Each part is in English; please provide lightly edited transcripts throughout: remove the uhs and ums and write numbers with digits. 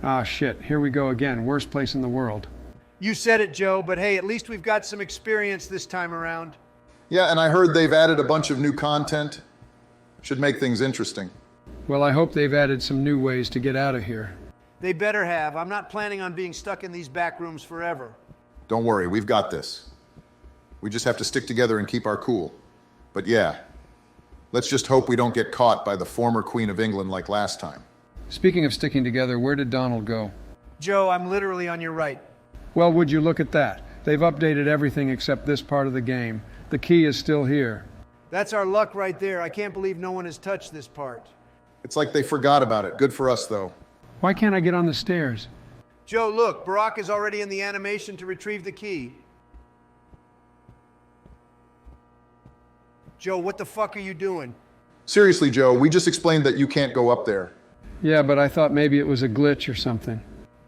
Ah, shit. Here we go again. Worst place in the world. You said it, Joe, but hey, at least we've got some experience this time around. Yeah, and I heard they've added a bunch of new content. Should make things interesting. Well, I hope they've added some new ways to get out of here. They better have. I'm not planning on being stuck in these back rooms forever. Don't worry, we've got this. We just have to stick together and keep our cool. But yeah, let's just hope we don't get caught by the former Queen of England like last time. Speaking of sticking together, where did Donald go? Joe, I'm literally on your right. Well, would you look at that? They've updated everything except this part of the game. The key is still here. That's our luck right there. I can't believe no one has touched this part. It's like they forgot about it. Good for us, though. Why can't I get on the stairs? Joe, look, Barack is already in the animation to retrieve the key. Joe, what the fuck are you doing? Seriously, Joe, we just explained that you can't go up there. Yeah, but I thought maybe it was a glitch or something.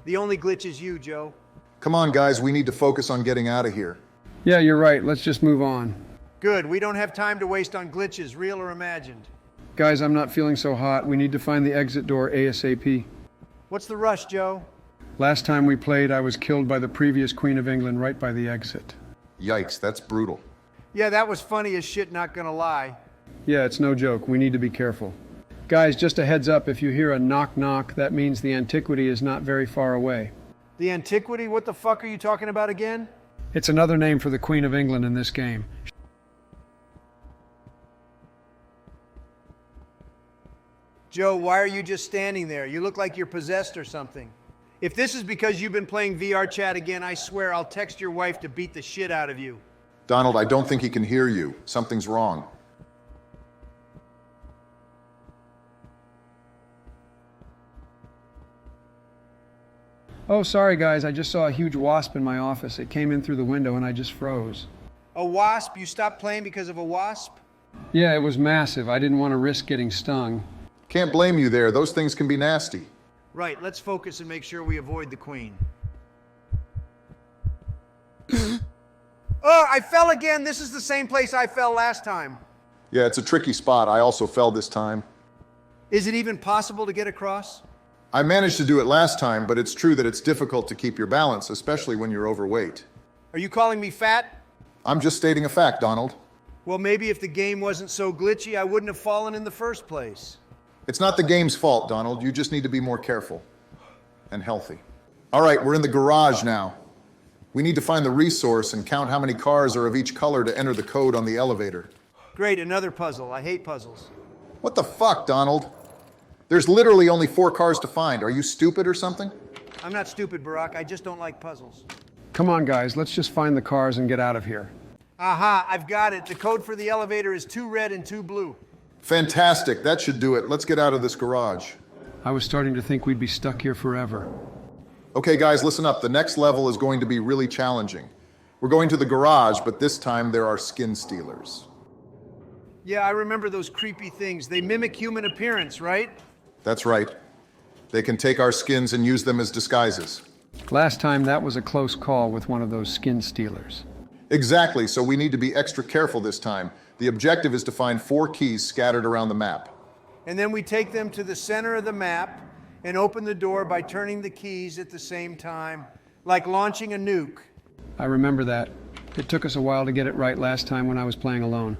The only glitch is you, Joe. Come on, guys, we need to focus on getting out of here. Yeah, you're right. Let's just move on. Good, we don't have time to waste on glitches, real or imagined. Guys, I'm not feeling so hot. We need to find the exit door ASAP. What's the rush, Joe? Last time we played, I was killed by the previous Queen of England right by the exit. Yikes, that's brutal. Yeah, that was funny as shit, not gonna lie. Yeah, it's no joke. We need to be careful. Guys, just a heads up, if you hear a knock knock, that means the antiquity is not very far away. The antiquity? What the fuck are you talking about again? It's another name for the Queen of England in this game. Joe, why are you just standing there? You look like you're possessed or something. If this is because you've been playing VR chat again, I swear I'll text your wife to beat the shit out of you. Donald, I don't think he can hear you. Something's wrong. Oh, sorry guys, I just saw a huge wasp in my office. It came in through the window and I just froze. A wasp? You stopped playing because of a wasp? Yeah, it was massive. I didn't want to risk getting stung. Can't blame you there. Those things can be nasty. Right, let's focus and make sure we avoid the queen. Oh, I fell again. This is the same place I fell last time. Yeah, it's a tricky spot. I also fell this time. Is it even possible to get across? I managed to do it last time, but it's true that it's difficult to keep your balance, especially when you're overweight. Are you calling me fat? I'm just stating a fact, Donald. Well, maybe if the game wasn't so glitchy, I wouldn't have fallen in the first place. It's not the game's fault, Donald. You just need to be more careful and healthy. All right, we're in the garage now. We need to find the resource and count how many cars are of each color to enter the code on the elevator. Great, another puzzle. I hate puzzles. What the fuck, Donald? There's literally only 4 cars to find. Are you stupid or something? I'm not stupid, Barack. I just don't like puzzles. Come on guys, let's just find the cars and get out of here. Aha, I've got it. The code for the elevator is 2 red and 2 blue. Fantastic. That should do it. Let's get out of this garage. I was starting to think we'd be stuck here forever. Okay, guys, listen up. The next level is going to be really challenging. We're going to the garage, but this time there are skin stealers. Yeah, I remember those creepy things. They mimic human appearance, right? That's right. They can take our skins and use them as disguises. Last time that was a close call with one of those skin stealers. Exactly, so we need to be extra careful this time. The objective is to find 4 keys scattered around the map. And then we take them to the center of the map and open the door by turning the keys at the same time, like launching a nuke. I remember that. It took us a while to get it right last time when I was playing alone.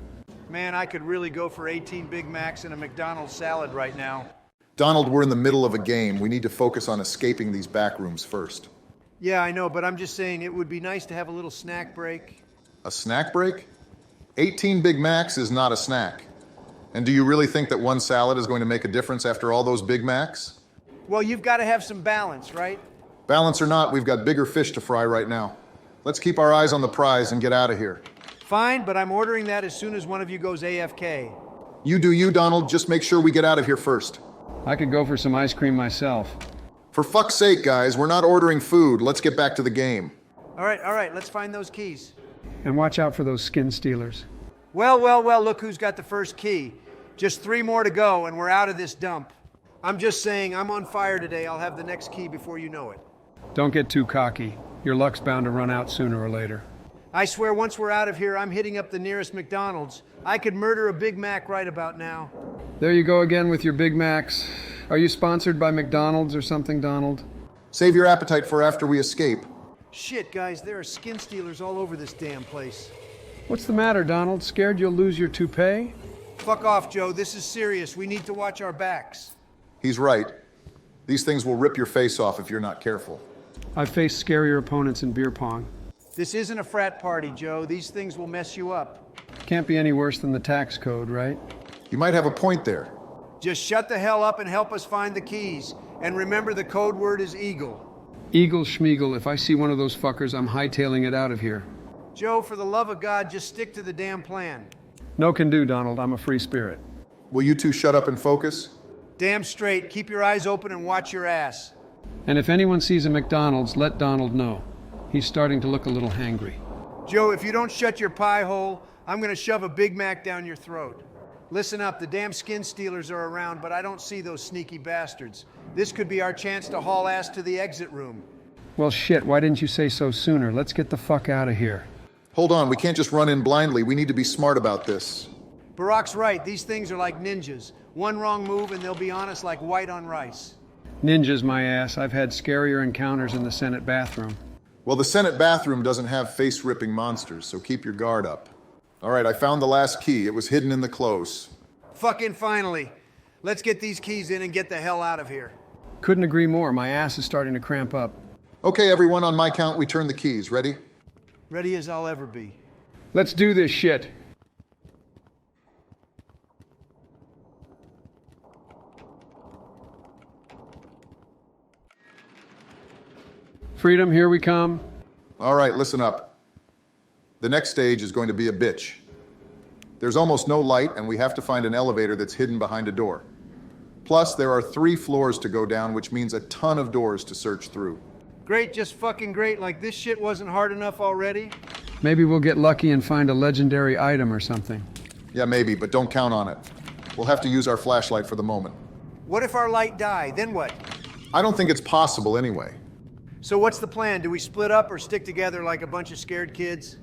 Man, I could really go for 18 Big Macs and a McDonald's salad right now. Donald, we're in the middle of a game. We need to focus on escaping these back rooms first. Yeah, I know, but I'm just saying it would be nice to have a little snack break. A snack break? 18 Big Macs is not a snack. And do you really think that one salad is going to make a difference after all those Big Macs? Well, you've got to have some balance, right? Balance or not, we've got bigger fish to fry right now. Let's keep our eyes on the prize and get out of here. Fine, but I'm ordering that as soon as one of you goes AFK. You do you, Donald. Just make sure we get out of here first. I could go for some ice cream myself. For fuck's sake, guys, we're not ordering food. Let's get back to the game. All right, let's find those keys. And watch out for those skin stealers. Well, look who's got the first key. Just 3 more to go and we're out of this dump. I'm just saying, I'm on fire today. I'll have the next key before you know it. Don't get too cocky. Your luck's bound to run out sooner or later. I swear once we're out of here, I'm hitting up the nearest McDonald's. I could murder a Big Mac right about now. There you go again with your Big Macs. Are you sponsored by McDonald's or something, Donald? Save your appetite for after we escape. Shit, guys, there are skin stealers all over this damn place. What's the matter, Donald? Scared you'll lose your toupee? Fuck off, Joe. This is serious. We need to watch our backs. He's right. These things will rip your face off if you're not careful. I've faced scarier opponents in beer pong. This isn't a frat party, Joe. These things will mess you up. Can't be any worse than the tax code, right? You might have a point there. Just shut the hell up and help us find the keys. And remember, the code word is eagle. Eagle Schmeagle, if I see one of those fuckers, I'm hightailing it out of here. Joe, for the love of God, just stick to the damn plan. No can do, Donald. I'm a free spirit. Will you two shut up and focus? Damn straight. Keep your eyes open and watch your ass. And if anyone sees a McDonald's, let Donald know. He's starting to look a little hangry. Joe, if you don't shut your pie hole, I'm gonna shove a Big Mac down your throat. Listen up, the damn skin stealers are around, but I don't see those sneaky bastards. This could be our chance to haul ass to the exit room. Well, shit, why didn't you say so sooner? Let's get the fuck out of here. Hold on, we can't just run in blindly. We need to be smart about this. Barack's right, these things are like ninjas. One wrong move and they'll be on us like white on rice. Ninjas, my ass. I've had scarier encounters in the Senate bathroom. Well, the Senate bathroom doesn't have face-ripping monsters, so keep your guard up. All right, I found the last key. It was hidden in the clothes. Fucking finally. Let's get these keys in and get the hell out of here. Couldn't agree more. My ass is starting to cramp up. Okay, everyone, on my count, we turn the keys. Ready? Ready as I'll ever be. Let's do this shit. Freedom, here we come. All right, listen up. The next stage is going to be a bitch. There's almost no light, and we have to find an elevator that's hidden behind a door. Plus, there are 3 floors to go down, which means a ton of doors to search through. Great, just fucking great. Like this shit wasn't hard enough already. Maybe we'll get lucky and find a legendary item or something. Yeah, maybe, but don't count on it. We'll have to use our flashlight for the moment. What if our light died? Then what? I don't think it's possible anyway. So what's the plan? Do we split up or stick together like a bunch of scared kids?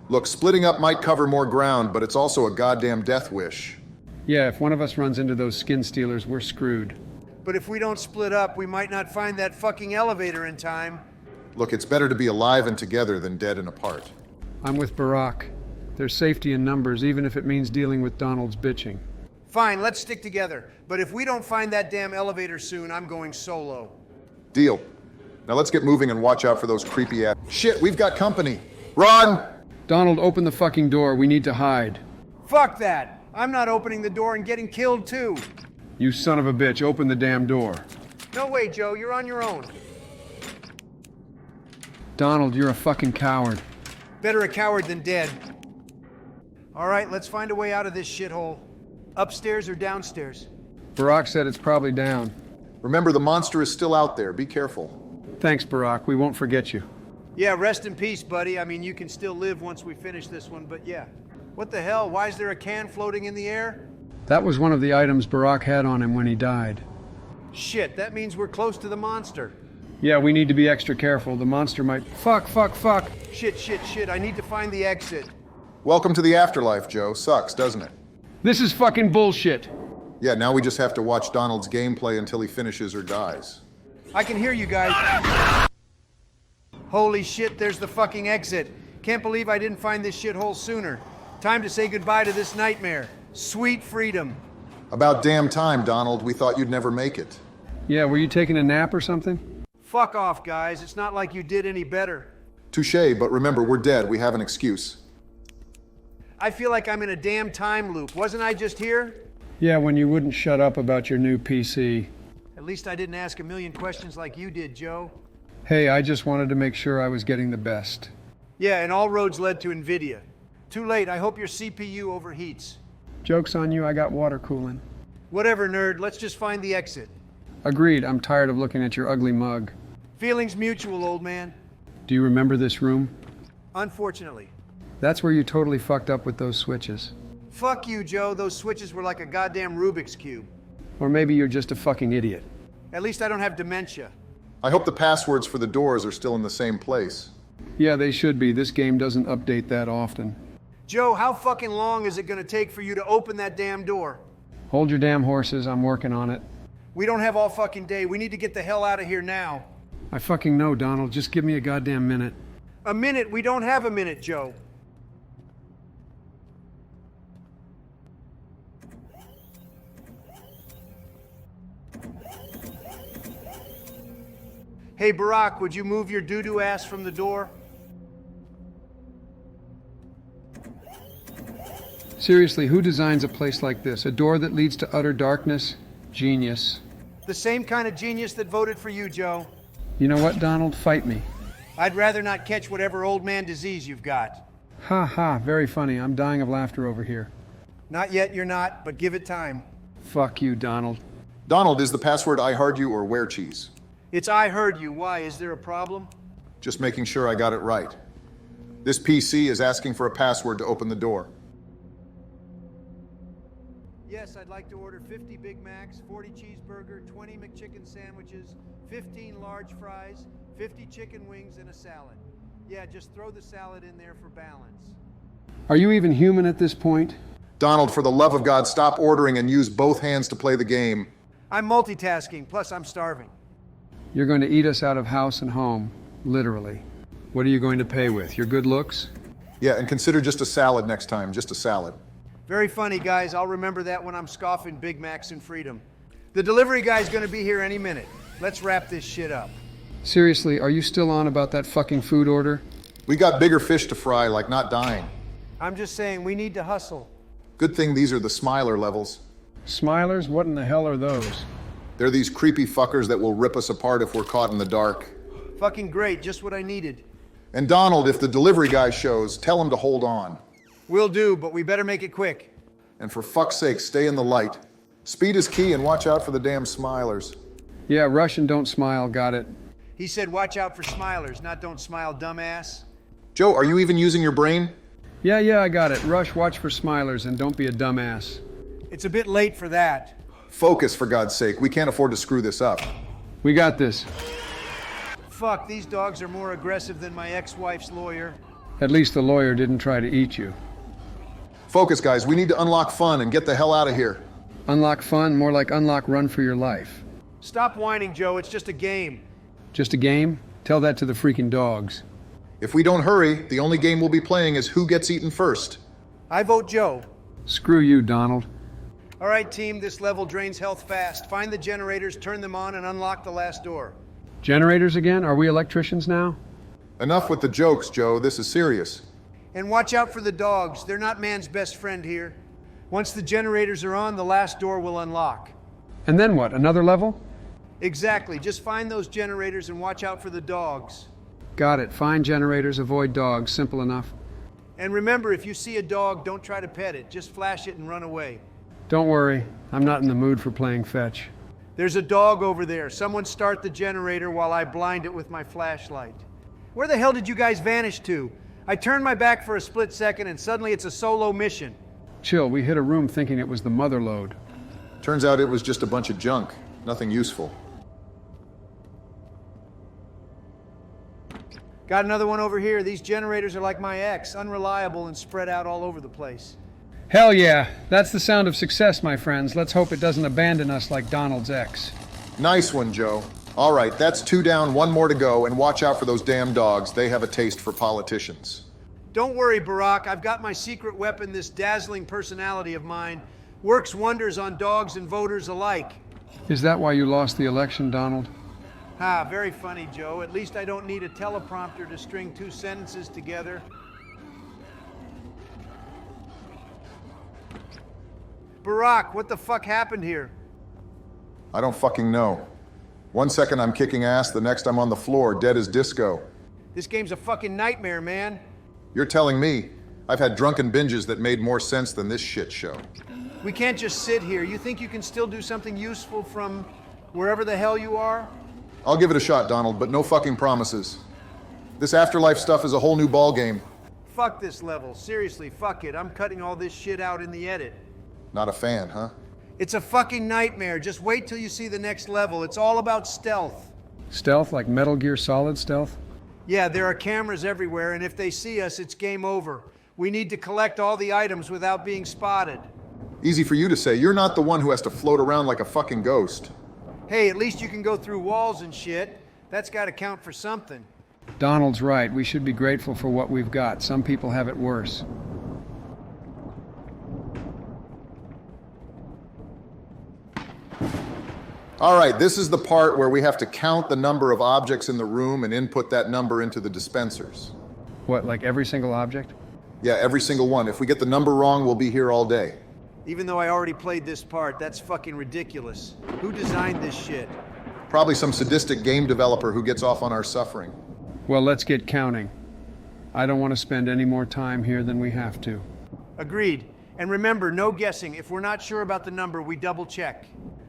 Look, splitting up might cover more ground, but it's also a goddamn death wish. Yeah, if one of us runs into those skin stealers, we're screwed. But if we don't split up, we might not find that fucking elevator in time. Look, it's better to be alive and together than dead and apart. I'm with Barack. There's safety in numbers, even if it means dealing with Donald's bitching. Fine, let's stick together. But if we don't find that damn elevator soon, I'm going solo. Deal. Now let's get moving and watch out for those creepy ass. Shit, we've got company. Run! Donald, open the fucking door. We need to hide. Fuck that! I'm not opening the door and getting killed too. You son of a bitch, open the damn door. No way, Joe, you're on your own. Donald, you're a fucking coward. Better a coward than dead. All right, let's find a way out of this shithole. Upstairs or downstairs? Barack said it's probably down. Remember, the monster is still out there. Be careful. Thanks, Barack. We won't forget you. Yeah, rest in peace, buddy. I mean, you can still live once we finish this one, but yeah. What the hell? Why is there a can floating in the air? That was one of the items Barack had on him when he died. Shit, that means we're close to the monster. Yeah, we need to be extra careful. The monster might... Fuck. Shit. I need to find the exit. Welcome to the afterlife, Joe. Sucks, doesn't it? This is fucking bullshit. Yeah, now we just have to watch Donald's gameplay until he finishes or dies. I can hear you guys. Holy shit, there's the fucking exit. Can't believe I didn't find this shithole sooner. Time to say goodbye to this nightmare. Sweet freedom. About damn time, Donald. We thought you'd never make it. Yeah, were you taking a nap or something? Fuck off, guys. It's not like you did any better. Touché, but remember, we're dead. We have an excuse. I feel like I'm in a damn time loop. Wasn't I just here? Yeah, when you wouldn't shut up about your new PC. At least I didn't ask a million questions like you did, Joe. Hey, I just wanted to make sure I was getting the best. Yeah, and all roads led to NVIDIA. Too late. I hope your CPU overheats. Joke's on you, I got water cooling. Whatever, nerd. Let's just find the exit. Agreed, I'm tired of looking at your ugly mug. Feelings mutual, old man. Do you remember this room? Unfortunately. That's where you totally fucked up with those switches. Fuck you, Joe. Those switches were like a goddamn Rubik's Cube. Or maybe you're just a fucking idiot. At least I don't have dementia. I hope the passwords for the doors are still in the same place. Yeah, they should be. This game doesn't update that often. Joe, how fucking long is it gonna take for you to open that damn door? Hold your damn horses, I'm working on it. We don't have all fucking day. We need to get the hell out of here now. I fucking know, Donald. Just give me a goddamn minute. A minute? We don't have a minute, Joe. Hey, Barack, would you move your doo-doo ass from the door? Seriously, who designs a place like this? A door that leads to utter darkness? Genius. The same kind of genius that voted for you, Joe. You know what, Donald? Fight me. I'd rather not catch whatever old man disease you've got. Ha ha, very funny. I'm dying of laughter over here. Not yet, you're not, but give it time. Fuck you, Donald. Donald, is the password I heard you or where cheese? It's I heard you. Why? Is there a problem? Just making sure I got it right. This PC is asking for a password to open the door. Yes, I'd like to order 50 Big Macs, 40 cheeseburger, 20 McChicken sandwiches, 15 large fries, 50 chicken wings, and a salad. Yeah, just throw the salad in there for balance. Are you even human at this point? Donald, for the love of God, stop ordering and use both hands to play the game. I'm multitasking, plus I'm starving. You're going to eat us out of house and home, literally. What are you going to pay with? Your good looks? Yeah, and consider just a salad next time, just a salad. Very funny, guys. I'll remember that when I'm scoffing Big Macs and freedom. The delivery guy's gonna be here any minute. Let's wrap this shit up. Seriously, are you still on about that fucking food order? We got bigger fish to fry, like not dying. I'm just saying, we need to hustle. Good thing these are the Smiler levels. Smilers? What in the hell are those? They're these creepy fuckers that will rip us apart if we're caught in the dark. Fucking great, just what I needed. And Donald, if the delivery guy shows, tell him to hold on. Will do, but we better make it quick. And for fuck's sake, stay in the light. Speed is key and watch out for the damn Smilers. Yeah, rush and don't smile, got it. He said watch out for smilers, not don't smile, dumbass. Joe, are you even using your brain? Yeah, I got it. Rush, watch for smilers, and don't be a dumbass. It's a bit late for that. Focus, for God's sake. We can't afford to screw this up. We got this. Fuck, these dogs are more aggressive than my ex-wife's lawyer. At least the lawyer didn't try to eat you. Focus, guys. We need to unlock fun and get the hell out of here. Unlock fun, more like unlock run for your life. Stop whining, Joe. It's just a game. Just a game? Tell that to the freaking dogs. If we don't hurry, the only game we'll be playing is who gets eaten first. I vote Joe. Screw you, Donald. All right, team, this level drains health fast. Find the generators, turn them on, and unlock the last door. Generators again? Are we electricians now? Enough with the jokes, Joe. This is serious. And watch out for the dogs. They're not man's best friend here. Once the generators are on, the last door will unlock. And then what? Another level? Exactly. Just find those generators and watch out for the dogs. Got it. Find generators, avoid dogs. Simple enough. And remember, if you see a dog, don't try to pet it. Just flash it and run away. Don't worry. I'm not in the mood for playing fetch. There's a dog over there. Someone start the generator while I blind it with my flashlight. Where the hell did you guys vanish to? I turned my back for a split second and suddenly it's a solo mission. Chill, we hit a room thinking it was the mother lode. Turns out it was just a bunch of junk. Nothing useful. Got another one over here. These generators are like my ex, unreliable and spread out all over the place. Hell yeah. That's the sound of success, my friends. Let's hope it doesn't abandon us like Donald's ex. Nice one, Joe. All right, that's 2 down, 1 more to go, and watch out for those damn dogs. They have a taste for politicians. Don't worry, Barack. I've got my secret weapon, this dazzling personality of mine. Works wonders on dogs and voters alike. Is that why you lost the election, Donald? Ha, very funny, Joe. At least I don't need a teleprompter to string 2 sentences together. Barack, what the fuck happened here? I don't fucking know. 1 second I'm kicking ass, the next I'm on the floor, dead as disco. This game's a fucking nightmare, man. You're telling me. I've had drunken binges that made more sense than this shit show. We can't just sit here. You think you can still do something useful from wherever the hell you are? I'll give it a shot, Donald, but no fucking promises. This Afterlife stuff is a whole new ballgame. Fuck this level. Seriously, fuck it. I'm cutting all this shit out in the edit. Not a fan, huh? It's a fucking nightmare. Just wait till you see the next level. It's all about stealth. Stealth, like Metal Gear Solid stealth? Yeah, there are cameras everywhere, and if they see us, it's game over. We need to collect all the items without being spotted. Easy for you to say. You're not the one who has to float around like a fucking ghost. Hey, at least you can go through walls and shit. That's got to count for something. Donald's right. We should be grateful for what we've got. Some people have it worse. All right, this is the part where we have to count the number of objects in the room and input that number into the dispensers. What, like every single object? Yeah, every single one. If we get the number wrong, we'll be here all day. Even though I already played this part, that's fucking ridiculous. Who designed this shit? Probably some sadistic game developer who gets off on our suffering. Well, let's get counting. I don't want to spend any more time here than we have to. Agreed. And remember, no guessing. If we're not sure about the number, we double check.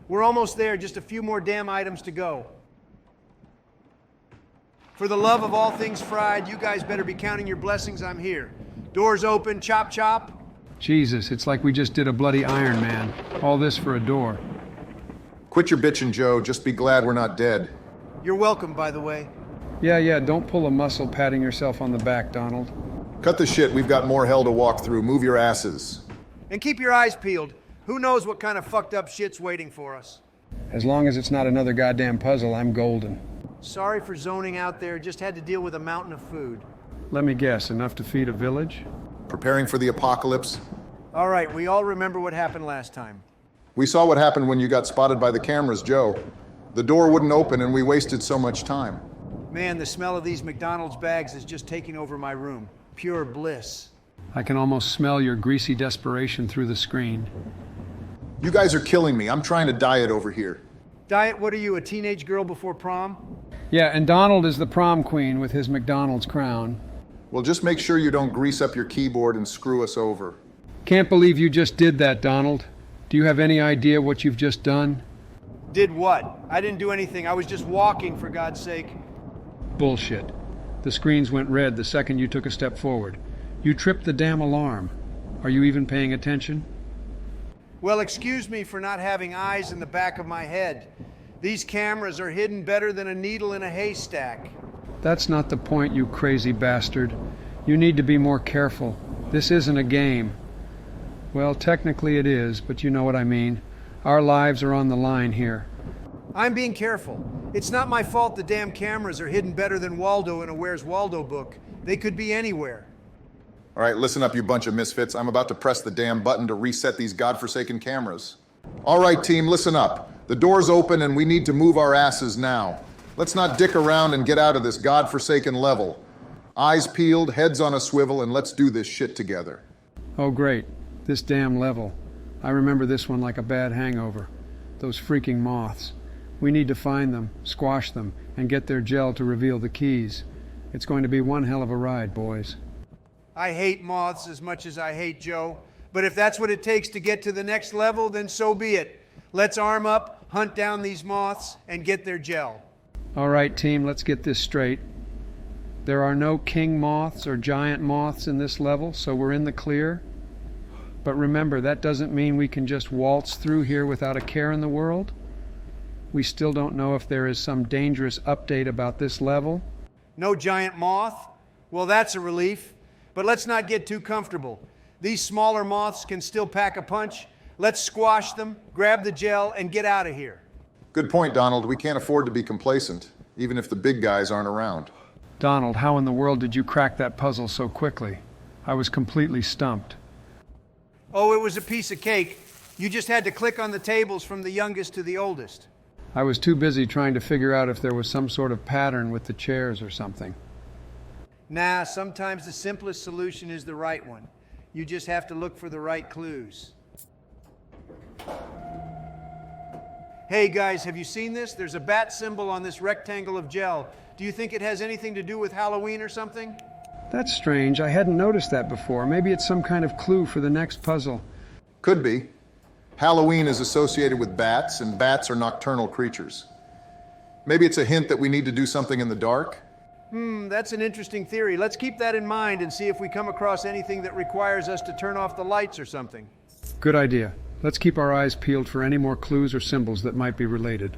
We're almost there, just a few more damn items to go. For the love of all things fried, you guys better be counting your blessings I'm here. Doors open, chop chop. Jesus, it's like we just did a bloody Iron Man. All this for a door. Quit your bitching, Joe. Just be glad we're not dead. You're welcome, by the way. Yeah, don't pull a muscle patting yourself on the back, Donald. Cut the shit. We've got more hell to walk through. Move your asses. And keep your eyes peeled. Who knows what kind of fucked up shit's waiting for us? As long as it's not another goddamn puzzle, I'm golden. Sorry for zoning out there. Just had to deal with a mountain of food. Let me guess, enough to feed a village? Preparing for the apocalypse? All right, we all remember what happened last time. We saw what happened when you got spotted by the cameras, Joe. The door wouldn't open and we wasted so much time. Man, the smell of these McDonald's bags is just taking over my room. Pure bliss. I can almost smell your greasy desperation through the screen. You guys are killing me. I'm trying to diet over here. Diet, what are you, a teenage girl before prom? Yeah, and Donald is the prom queen with his McDonald's crown. Well, just make sure you don't grease up your keyboard and screw us over. Can't believe you just did that, Donald. Do you have any idea what you've just done? Did what? I didn't do anything. I was just walking, for God's sake. Bullshit. The screens went red the second you took a step forward. You tripped the damn alarm. Are you even paying attention? Well, excuse me for not having eyes in the back of my head. These cameras are hidden better than a needle in a haystack. That's not the point, you crazy bastard. You need to be more careful. This isn't a game. Well, technically it is, but you know what I mean. Our lives are on the line here. I'm being careful. It's not my fault the damn cameras are hidden better than Waldo in a Where's Waldo book. They could be anywhere. All right, listen up, you bunch of misfits. I'm about to press the damn button to reset these godforsaken cameras. All right, team, listen up. The door's open and we need to move our asses now. Let's not dick around and get out of this godforsaken level. Eyes peeled, heads on a swivel, and let's do this shit together. Oh, great. This damn level. I remember this one like a bad hangover. Those freaking moths. We need to find them, squash them, and get their gel to reveal the keys. It's going to be one hell of a ride, boys. I hate moths as much as I hate Joe. But if that's what it takes to get to the next level, then so be it. Let's arm up, hunt down these moths, and get their gel. All right, team, let's get this straight. There are no king moths or giant moths in this level, so we're in the clear. But remember, that doesn't mean we can just waltz through here without a care in the world. We still don't know if there is some dangerous update about this level. No giant moth? Well, that's a relief. But let's not get too comfortable. These smaller moths can still pack a punch. Let's squash them, grab the gel, and get out of here. Good point, Donald. We can't afford to be complacent, even if the big guys aren't around. Donald, how in the world did you crack that puzzle so quickly? I was completely stumped. Oh, it was a piece of cake. You just had to click on the tables from the youngest to the oldest. I was too busy trying to figure out if there was some sort of pattern with the chairs or something. Nah, sometimes the simplest solution is the right one. You just have to look for the right clues. Hey guys, have you seen this? There's a bat symbol on this rectangle of gel. Do you think it has anything to do with Halloween or something? That's strange. I hadn't noticed that before. Maybe it's some kind of clue for the next puzzle. Could be. Halloween is associated with bats, and bats are nocturnal creatures. Maybe it's a hint that we need to do something in the dark? That's an interesting theory. Let's keep that in mind and see if we come across anything that requires us to turn off the lights or something. Good idea. Let's keep our eyes peeled for any more clues or symbols that might be related.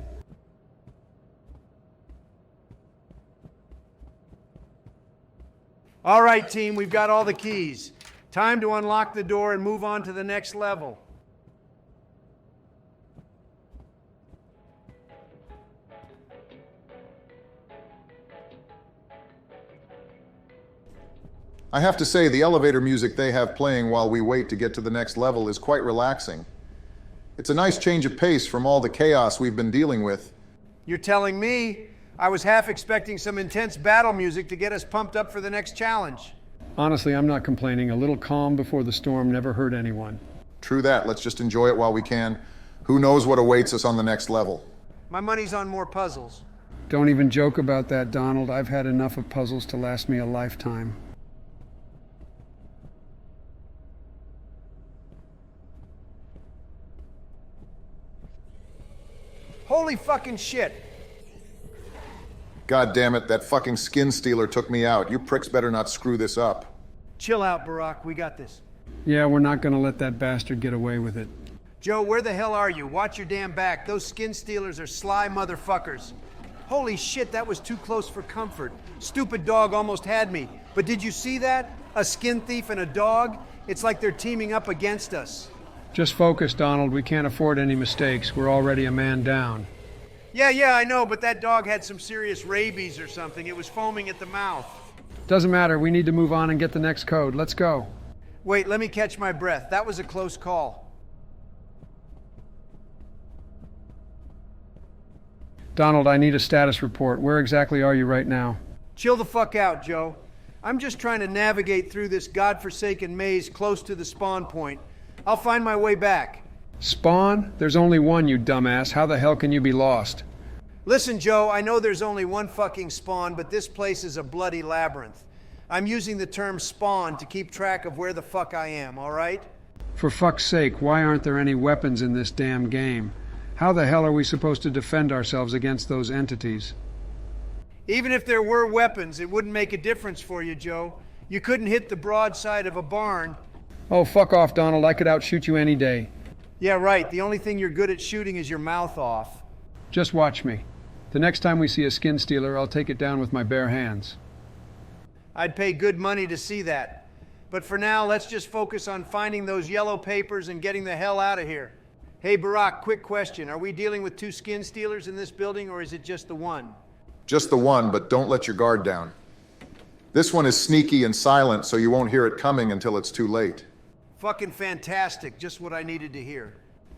All right, team, we've got all the keys. Time to unlock the door and move on to the next level. I have to say, the elevator music they have playing while we wait to get to the next level is quite relaxing. It's a nice change of pace from all the chaos we've been dealing with. You're telling me? I was half expecting some intense battle music to get us pumped up for the next challenge. Honestly, I'm not complaining. A little calm before the storm never hurt anyone. True that. Let's just enjoy it while we can. Who knows what awaits us on the next level? My money's on more puzzles. Don't even joke about that, Donald. I've had enough of puzzles to last me a lifetime. Holy fucking shit! God damn it, that fucking skin stealer took me out. You pricks better not screw this up. Chill out, Barack. We got this. Yeah, we're not gonna let that bastard get away with it. Joe, where the hell are you? Watch your damn back. Those skin stealers are sly motherfuckers. Holy shit, that was too close for comfort. Stupid dog almost had me. But did you see that? A skin thief and a dog? It's like they're teaming up against us. Just focus, Donald. We can't afford any mistakes. We're already a man down. Yeah, I know, but that dog had some serious rabies or something. It was foaming at the mouth. Doesn't matter. We need to move on and get the next code. Let's go. Wait, let me catch my breath. That was a close call. Donald, I need a status report. Where exactly are you right now? Chill the fuck out, Joe. I'm just trying to navigate through this godforsaken maze close to the spawn point. I'll find my way back. Spawn? There's only one, you dumbass. How the hell can you be lost? Listen, Joe, I know there's only one fucking spawn, but this place is a bloody labyrinth. I'm using the term spawn to keep track of where the fuck I am, all right? For fuck's sake, why aren't there any weapons in this damn game? How the hell are we supposed to defend ourselves against those entities? Even if there were weapons, it wouldn't make a difference for you, Joe. You couldn't hit the broadside of a barn. Oh, fuck off, Donald. I could outshoot you any day. Yeah, right. The only thing you're good at shooting is your mouth off. Just watch me. The next time we see a skin stealer, I'll take it down with my bare hands. I'd pay good money to see that. But for now, let's just focus on finding those yellow papers and getting the hell out of here. Hey, Barack, quick question. Are we dealing with two skin stealers in this building, or is it just the one? Just the one, but don't let your guard down. This one is sneaky and silent, so you won't hear it coming until it's too late. Fucking fantastic. Just what I needed to hear.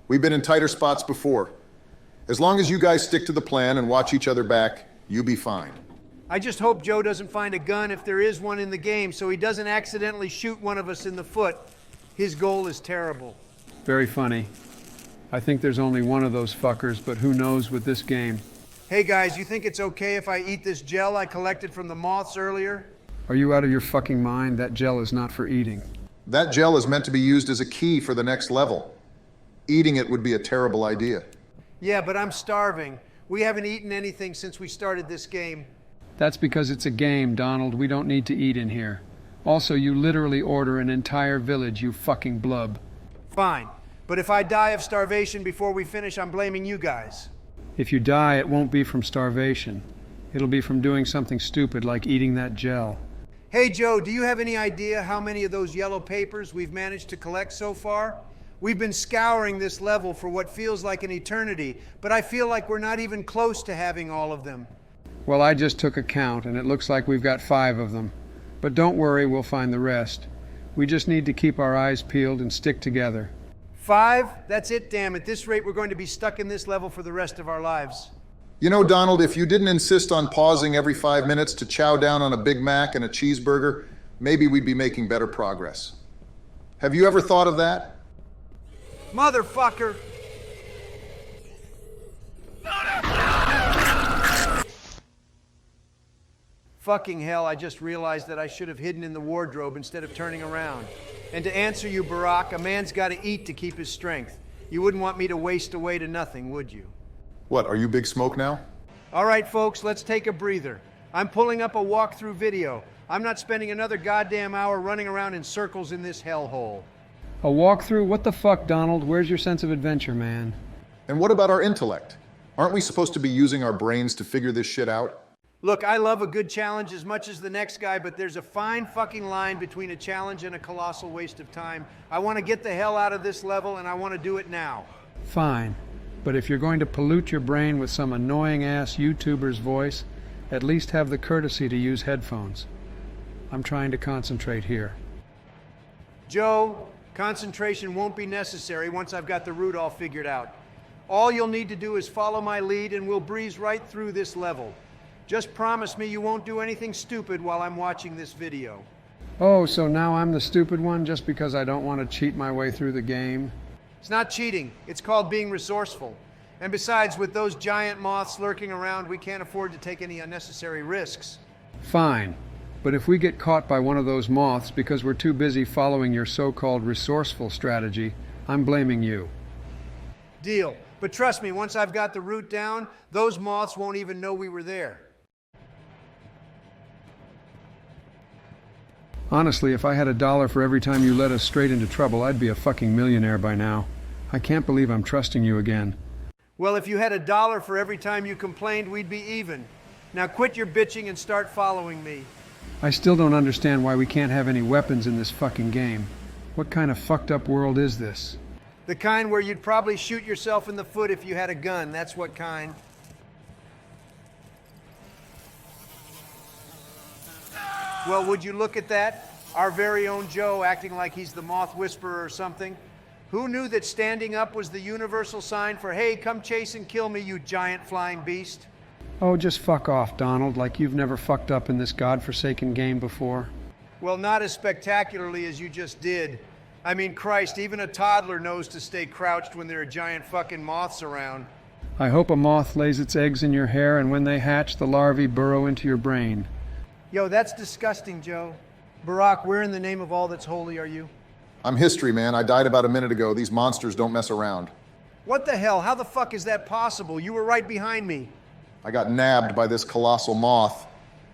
We've been in tighter spots before. As long as you guys stick to the plan and watch each other back, you be fine. I just hope Joe doesn't find a gun if there is one in the game, so he doesn't accidentally shoot one of us in the foot. His goal is terrible. Very funny. I think there's only one of those fuckers, but who knows with this game. Hey guys, you think it's okay if I eat this gel I collected from the moths earlier? Are you out of your fucking mind? That gel is not for eating. That gel is meant to be used as a key for the next level. Eating it would be a terrible idea. Yeah, but I'm starving. We haven't eaten anything since we started this game. That's because it's a game, Donald. We don't need to eat in here. Also, you literally order an entire village, you fucking blub. Fine. But if I die of starvation before we finish, I'm blaming you guys. If you die, it won't be from starvation. It'll be from doing something stupid like eating that gel. Hey Joe, do you have any idea how many of those yellow papers we've managed to collect so far? We've been scouring this level for what feels like an eternity, but I feel like we're not even close to having all of them. Well, I just took a count, and it looks like we've got 5 of them. But don't worry, we'll find the rest. We just need to keep our eyes peeled and stick together. 5? That's it, damn. At this rate, we're going to be stuck in this level for the rest of our lives. You know, Donald, if you didn't insist on pausing every 5 minutes to chow down on a Big Mac and a cheeseburger, maybe we'd be making better progress. Have you ever thought of that? Motherfucker! Fucking hell, I just realized that I should have hidden in the wardrobe instead of turning around. And to answer you, Barack, a man's got to eat to keep his strength. You wouldn't want me to waste away to nothing, would you? What, are you Big Smoke now? All right, folks, let's take a breather. I'm pulling up a walkthrough video. I'm not spending another goddamn hour running around in circles in this hellhole. A walkthrough? What the fuck, Donald? Where's your sense of adventure, man? And what about our intellect? Aren't we supposed to be using our brains to figure this shit out? Look, I love a good challenge as much as the next guy, but there's a fine fucking line between a challenge and a colossal waste of time. I want to get the hell out of this level, and I want to do it now. Fine. But if you're going to pollute your brain with some annoying-ass YouTuber's voice, at least have the courtesy to use headphones. I'm trying to concentrate here. Joe, concentration won't be necessary once I've got the route all figured out. All you'll need to do is follow my lead and we'll breeze right through this level. Just promise me you won't do anything stupid while I'm watching this video. Oh, so now I'm the stupid one just because I don't want to cheat my way through the game? It's not cheating. It's called being resourceful. And besides, with those giant moths lurking around, we can't afford to take any unnecessary risks. Fine. But if we get caught by one of those moths because we're too busy following your so-called resourceful strategy, I'm blaming you. Deal. But trust me, once I've got the route down, those moths won't even know we were there. Honestly, if I had $1 for every time you led us straight into trouble, I'd be a fucking millionaire by now. I can't believe I'm trusting you again. Well, if you had $1 for every time you complained, we'd be even. Now quit your bitching and start following me. I still don't understand why we can't have any weapons in this fucking game. What kind of fucked up world is this? The kind where you'd probably shoot yourself in the foot if you had a gun. That's what kind. Well, would you look at that? Our very own Joe acting like he's the Moth Whisperer or something. Who knew that standing up was the universal sign for, hey, come chase and kill me, you giant flying beast? Oh, just fuck off, Donald, like you've never fucked up in this godforsaken game before. Well, not as spectacularly as you just did. I mean, Christ, even a toddler knows to stay crouched when there are giant fucking moths around. I hope a moth lays its eggs in your hair, and when they hatch, the larvae burrow into your brain. Yo, that's disgusting, Joe. Barack, where in the name of all that's holy are you? I'm history, man. I died about a minute ago. These monsters don't mess around. What the hell? How the fuck is that possible? You were right behind me. I got nabbed by this colossal moth.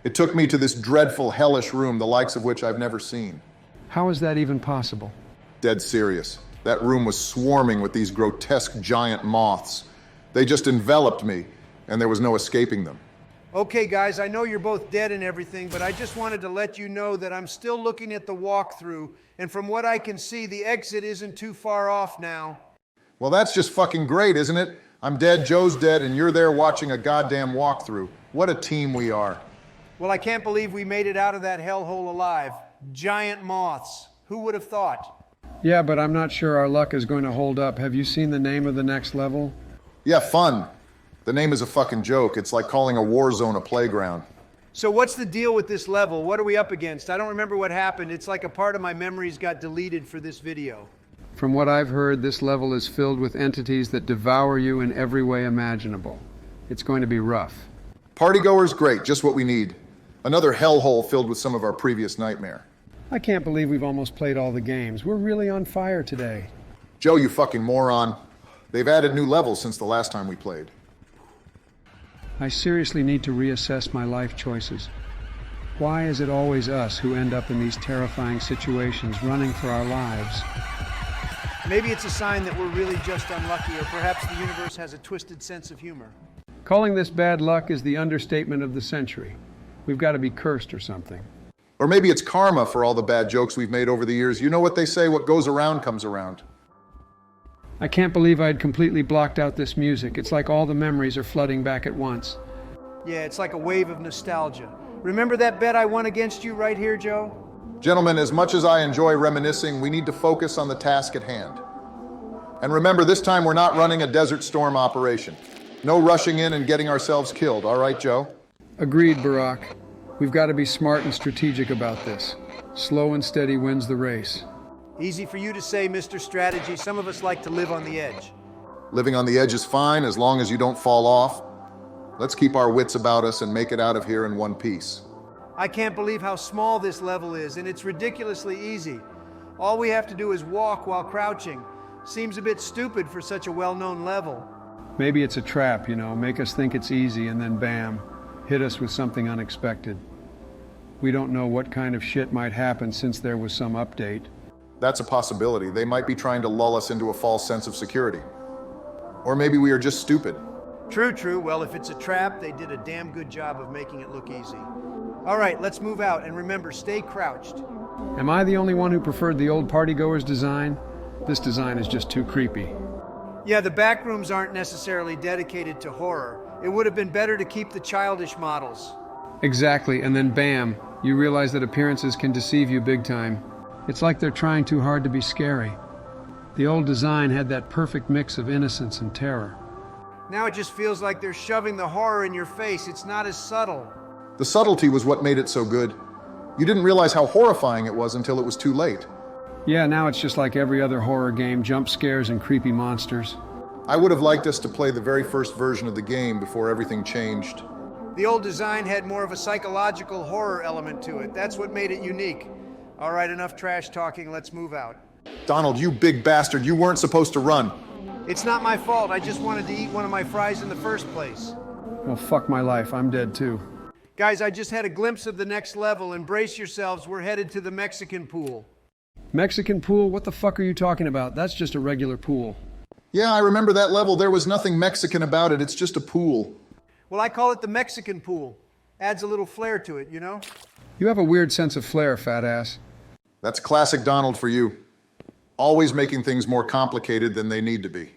It took me to this dreadful, hellish room, the likes of which I've never seen. How is that even possible? Dead serious. That room was swarming with these grotesque giant moths. They just enveloped me, and there was no escaping them. Okay, guys, I know you're both dead and everything, but I just wanted to let you know that I'm still looking at the walkthrough, and from what I can see, the exit isn't too far off now. Well, that's just fucking great, isn't it? I'm dead, Joe's dead, and you're there watching a goddamn walkthrough. What a team we are. Well, I can't believe we made it out of that hellhole alive. Giant moths. Who would have thought? Yeah, but I'm not sure our luck is going to hold up. Have you seen the name of the next level? Yeah, fun. The name is a fucking joke. It's like calling a war zone a playground. So what's the deal with this level? What are we up against? I don't remember what happened. It's like a part of my memories got deleted for this video. From what I've heard, this level is filled with entities that devour you in every way imaginable. It's going to be rough. Partygoer's great, just what we need. Another hellhole filled with some of our previous nightmare. I can't believe we've almost played all the games. We're really on fire today. Joe, you fucking moron. They've added new levels since the last time we played. I seriously need to reassess my life choices. Why is it always us who end up in these terrifying situations, running for our lives? Maybe it's a sign that we're really just unlucky, or perhaps the universe has a twisted sense of humor. Calling this bad luck is the understatement of the century. We've got to be cursed or something. Or maybe it's karma for all the bad jokes we've made over the years. You know what they say, what goes around comes around. I can't believe I'd completely blocked out this music. It's like all the memories are flooding back at once. Yeah, it's like a wave of nostalgia. Remember that bet I won against you right here, Joe? Gentlemen, as much as I enjoy reminiscing, we need to focus on the task at hand. And remember, this time we're not running a Desert Storm operation. No rushing in and getting ourselves killed, all right, Joe? Agreed, Barack. We've got to be smart and strategic about this. Slow and steady wins the race. Easy for you to say, Mr. Strategy. Some of us like to live on the edge. Living on the edge is fine, as long as you don't fall off. Let's keep our wits about us and make it out of here in one piece. I can't believe how small this level is, and it's ridiculously easy. All we have to do is walk while crouching. Seems a bit stupid for such a well-known level. Maybe it's a trap, you know, make us think it's easy and then bam, hit us with something unexpected. We don't know what kind of shit might happen since there was some update. That's a possibility. They might be trying to lull us into a false sense of security. Or maybe we are just stupid. True. Well, if it's a trap, they did a damn good job of making it look easy. All right, let's move out, and remember, stay crouched. Am I the only one who preferred the old Partygoer's design? This design is just too creepy. Yeah, the Backrooms aren't necessarily dedicated to horror. It would have been better to keep the childish models. Exactly, and then bam, You realize that appearances can deceive you big time. It's like they're trying too hard to be scary. The old design had that perfect mix of innocence and terror. Now it just feels like they're shoving the horror in your face. It's not as subtle. The subtlety was what made it so good. You didn't realize how horrifying it was until it was too late. Yeah, now it's just like every other horror game, jump scares and creepy monsters. I would have liked us to play the very first version of the game before everything changed. The old design had more of a psychological horror element to it. That's what made it unique. All right, enough trash talking. Let's move out. Donald, you big bastard, you weren't supposed to run. It's not my fault. I just wanted to eat one of my fries in the first place. Well, fuck my life. I'm dead too. Guys, I just had a glimpse of the next level. Embrace yourselves. We're headed to the Mexican pool. Mexican pool? What the fuck are you talking about? That's just a regular pool. Yeah, I remember that level. There was nothing Mexican about it. It's just a pool. Well, I call it the Mexican pool. Adds a little flair to it, you know? You have a weird sense of flair, fat ass. That's classic Donald for you. Always making things more complicated than they need to be.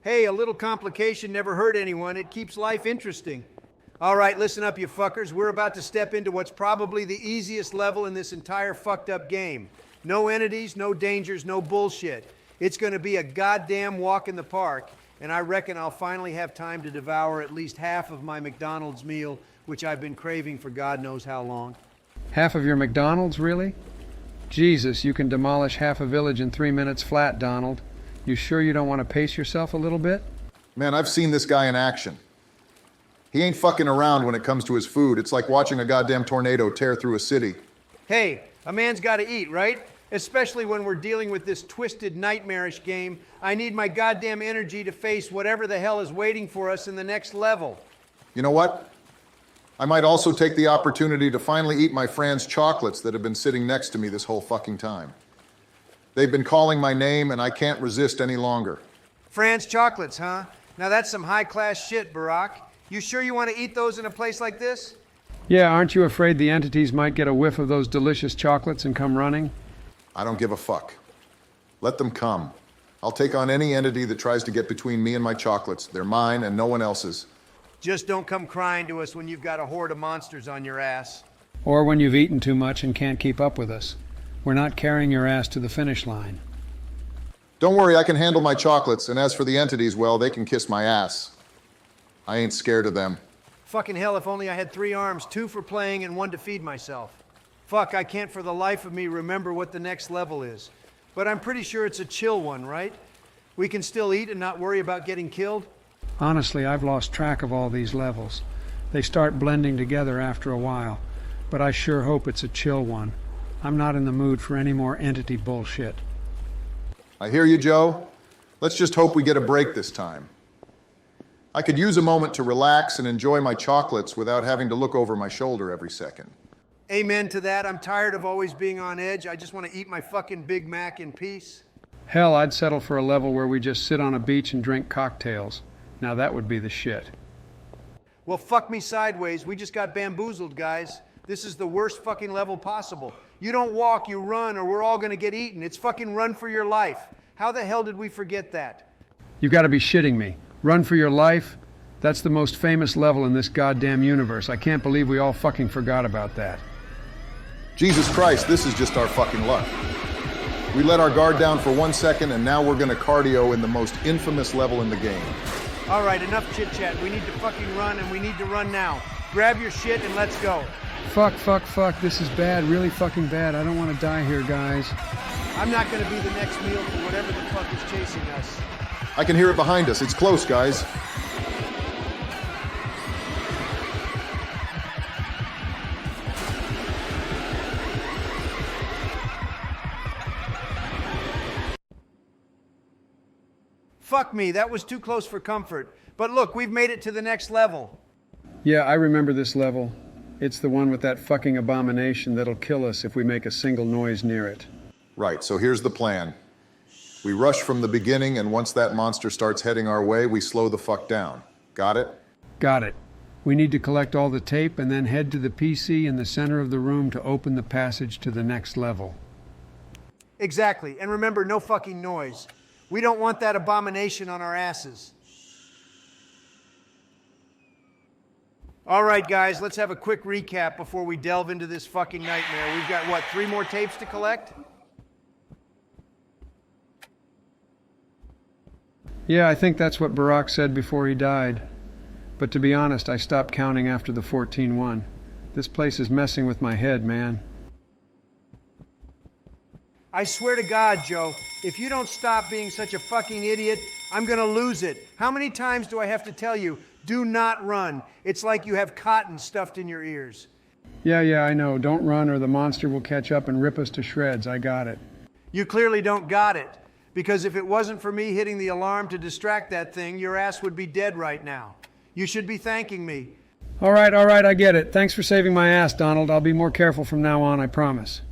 Hey, a little complication never hurt anyone. It keeps life interesting. All right, listen up, you fuckers. We're about to step into what's probably the easiest level in this entire fucked up game. No entities, no dangers, no bullshit. It's gonna be a goddamn walk in the park, and I reckon I'll finally have time to devour at least half of my McDonald's meal, which I've been craving for God knows how long. Half of your McDonald's, really? Jesus, you can demolish half a village in 3 minutes flat, Donald. You sure you don't want to pace yourself a little bit? Man, I've seen this guy in action. He ain't fucking around when it comes to his food. It's like watching a goddamn tornado tear through a city. Hey, a man's gotta eat, right? Especially when we're dealing with this twisted, nightmarish game. I need my goddamn energy to face whatever the hell is waiting for us in the next level. You know what? I might also take the opportunity to finally eat my Fran's chocolates that have been sitting next to me this whole fucking time. They've been calling my name and I can't resist any longer. Fran's chocolates, huh? Now that's some high-class shit, Barack. You sure you want to eat those in a place like this? Yeah, aren't you afraid the entities might get a whiff of those delicious chocolates and come running? I don't give a fuck. Let them come. I'll take on any entity that tries to get between me and my chocolates. They're mine and no one else's. Just don't come crying to us when you've got a horde of monsters on your ass. Or when you've eaten too much and can't keep up with us. We're not carrying your ass to the finish line. Don't worry, I can handle my chocolates, and as for the entities, well, they can kiss my ass. I ain't scared of them. Fucking hell, if only I had 3 arms, 2 for playing and 1 to feed myself. Fuck, I can't for the life of me remember what the next level is. But I'm pretty sure it's a chill one, right? We can still eat and not worry about getting killed? Honestly, I've lost track of all these levels. They start blending together after a while. But I sure hope it's a chill one. I'm not in the mood for any more entity bullshit. I hear you, Joe. Let's just hope we get a break this time. I could use a moment to relax and enjoy my chocolates without having to look over my shoulder every second. Amen to that. I'm tired of always being on edge. I just want to eat my fucking Big Mac in peace. Hell, I'd settle for a level where we just sit on a beach and drink cocktails. Now that would be the shit. Well, fuck me sideways. We just got bamboozled, guys. This is the worst fucking level possible. You don't walk, you run, or we're all gonna get eaten. It's fucking run for your life. How the hell did we forget that? You gotta be shitting me. Run for your life? That's the most famous level in this goddamn universe. I can't believe we all fucking forgot about that. Jesus Christ, this is just our fucking luck. We let our guard down for 1 second, and now we're gonna cardio in the most infamous level in the game. All right, enough chit-chat. We need to fucking run, and we need to run now. Grab your shit and let's go. Fuck, fuck, fuck. This is bad. Really fucking bad. I don't want to die here, guys. I'm not gonna be the next meal for whatever the fuck is chasing us. I can hear it behind us. It's close, guys. Fuck me, that was too close for comfort. But look, we've made it to the next level. Yeah, I remember this level. It's the one with that fucking abomination that'll kill us if we make a single noise near it. Right, so here's the plan. We rush from the beginning, and once that monster starts heading our way, we slow the fuck down. Got it? Got it. We need to collect all the tape and then head to the PC in the center of the room to open the passage to the next level. Exactly, and remember, no fucking noise. We don't want that abomination on our asses. All right, guys, let's have a quick recap before we delve into this fucking nightmare. We've got, what, 3 more tapes to collect? Yeah, I think that's what Barack said before he died. But to be honest, I stopped counting after the 14-1. This place is messing with my head, man. I swear to God, Joe, if you don't stop being such a fucking idiot, I'm gonna lose it. How many times do I have to tell you, do not run? It's like you have cotton stuffed in your ears. Yeah, I know. Don't run or the monster will catch up and rip us to shreds. I got it. You clearly don't got it. Because if it wasn't for me hitting the alarm to distract that thing, your ass would be dead right now. You should be thanking me. All right, I get it. Thanks for saving my ass, Donald. I'll be more careful from now on, I promise.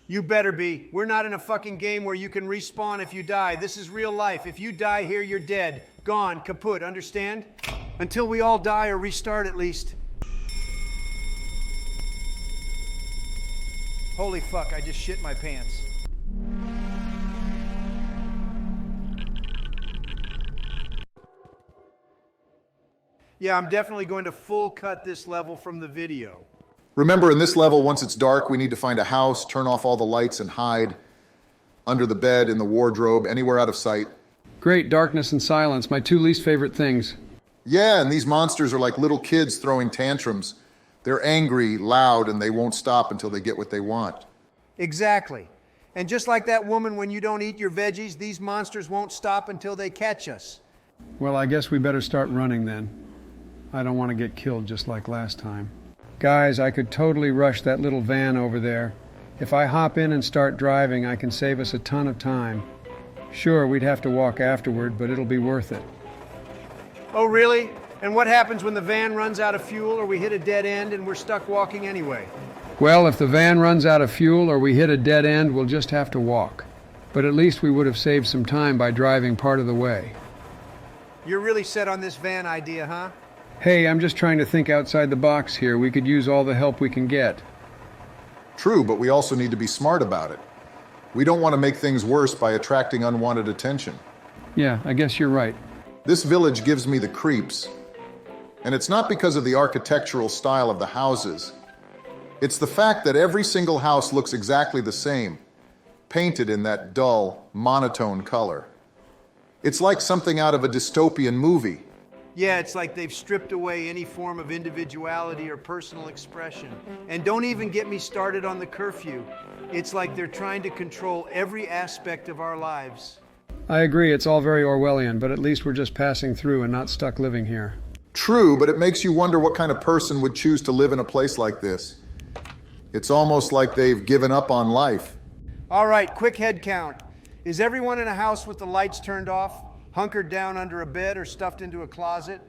You better be. We're not in a fucking game where you can respawn if you die. This is real life. If you die here, you're dead. Gone, kaput, understand? Until we all die or restart at least. Holy fuck, I just shit my pants. Yeah, I'm definitely going to full cut this level from the video. Remember, in this level, once it's dark, we need to find a house, turn off all the lights, and hide under the bed, in the wardrobe, anywhere out of sight. Great, darkness and silence, my 2 least favorite things. Yeah, and these monsters are like little kids throwing tantrums. They're angry, loud, and they won't stop until they get what they want. Exactly. And just like that woman when you don't eat your veggies, these monsters won't stop until they catch us. Well, I guess we better start running then. I don't want to get killed just like last time. Guys, I could totally rush that little van over there. If I hop in and start driving, I can save us a ton of time. Sure, we'd have to walk afterward, but it'll be worth it. Oh, really? And what happens when the van runs out of fuel or we hit a dead end and we're stuck walking anyway? Well, if the van runs out of fuel or we hit a dead end, we'll just have to walk. But at least we would have saved some time by driving part of the way. You're really set on this van idea, huh? Hey, I'm just trying to think outside the box here. We could use all the help we can get. True, but we also need to be smart about it. We don't want to make things worse by attracting unwanted attention. Yeah, I guess you're right. This village gives me the creeps. And it's not because of the architectural style of the houses. It's the fact that every single house looks exactly the same, painted in that dull, monotone color. It's like something out of a dystopian movie. Yeah, it's like they've stripped away any form of individuality or personal expression. And don't even get me started on the curfew. It's like they're trying to control every aspect of our lives. I agree, it's all very Orwellian, but at least we're just passing through and not stuck living here. True, but it makes you wonder what kind of person would choose to live in a place like this. It's almost like they've given up on life. All right, quick head count. Is everyone in a house with the lights turned off, hunkered down under a bed or stuffed into a closet?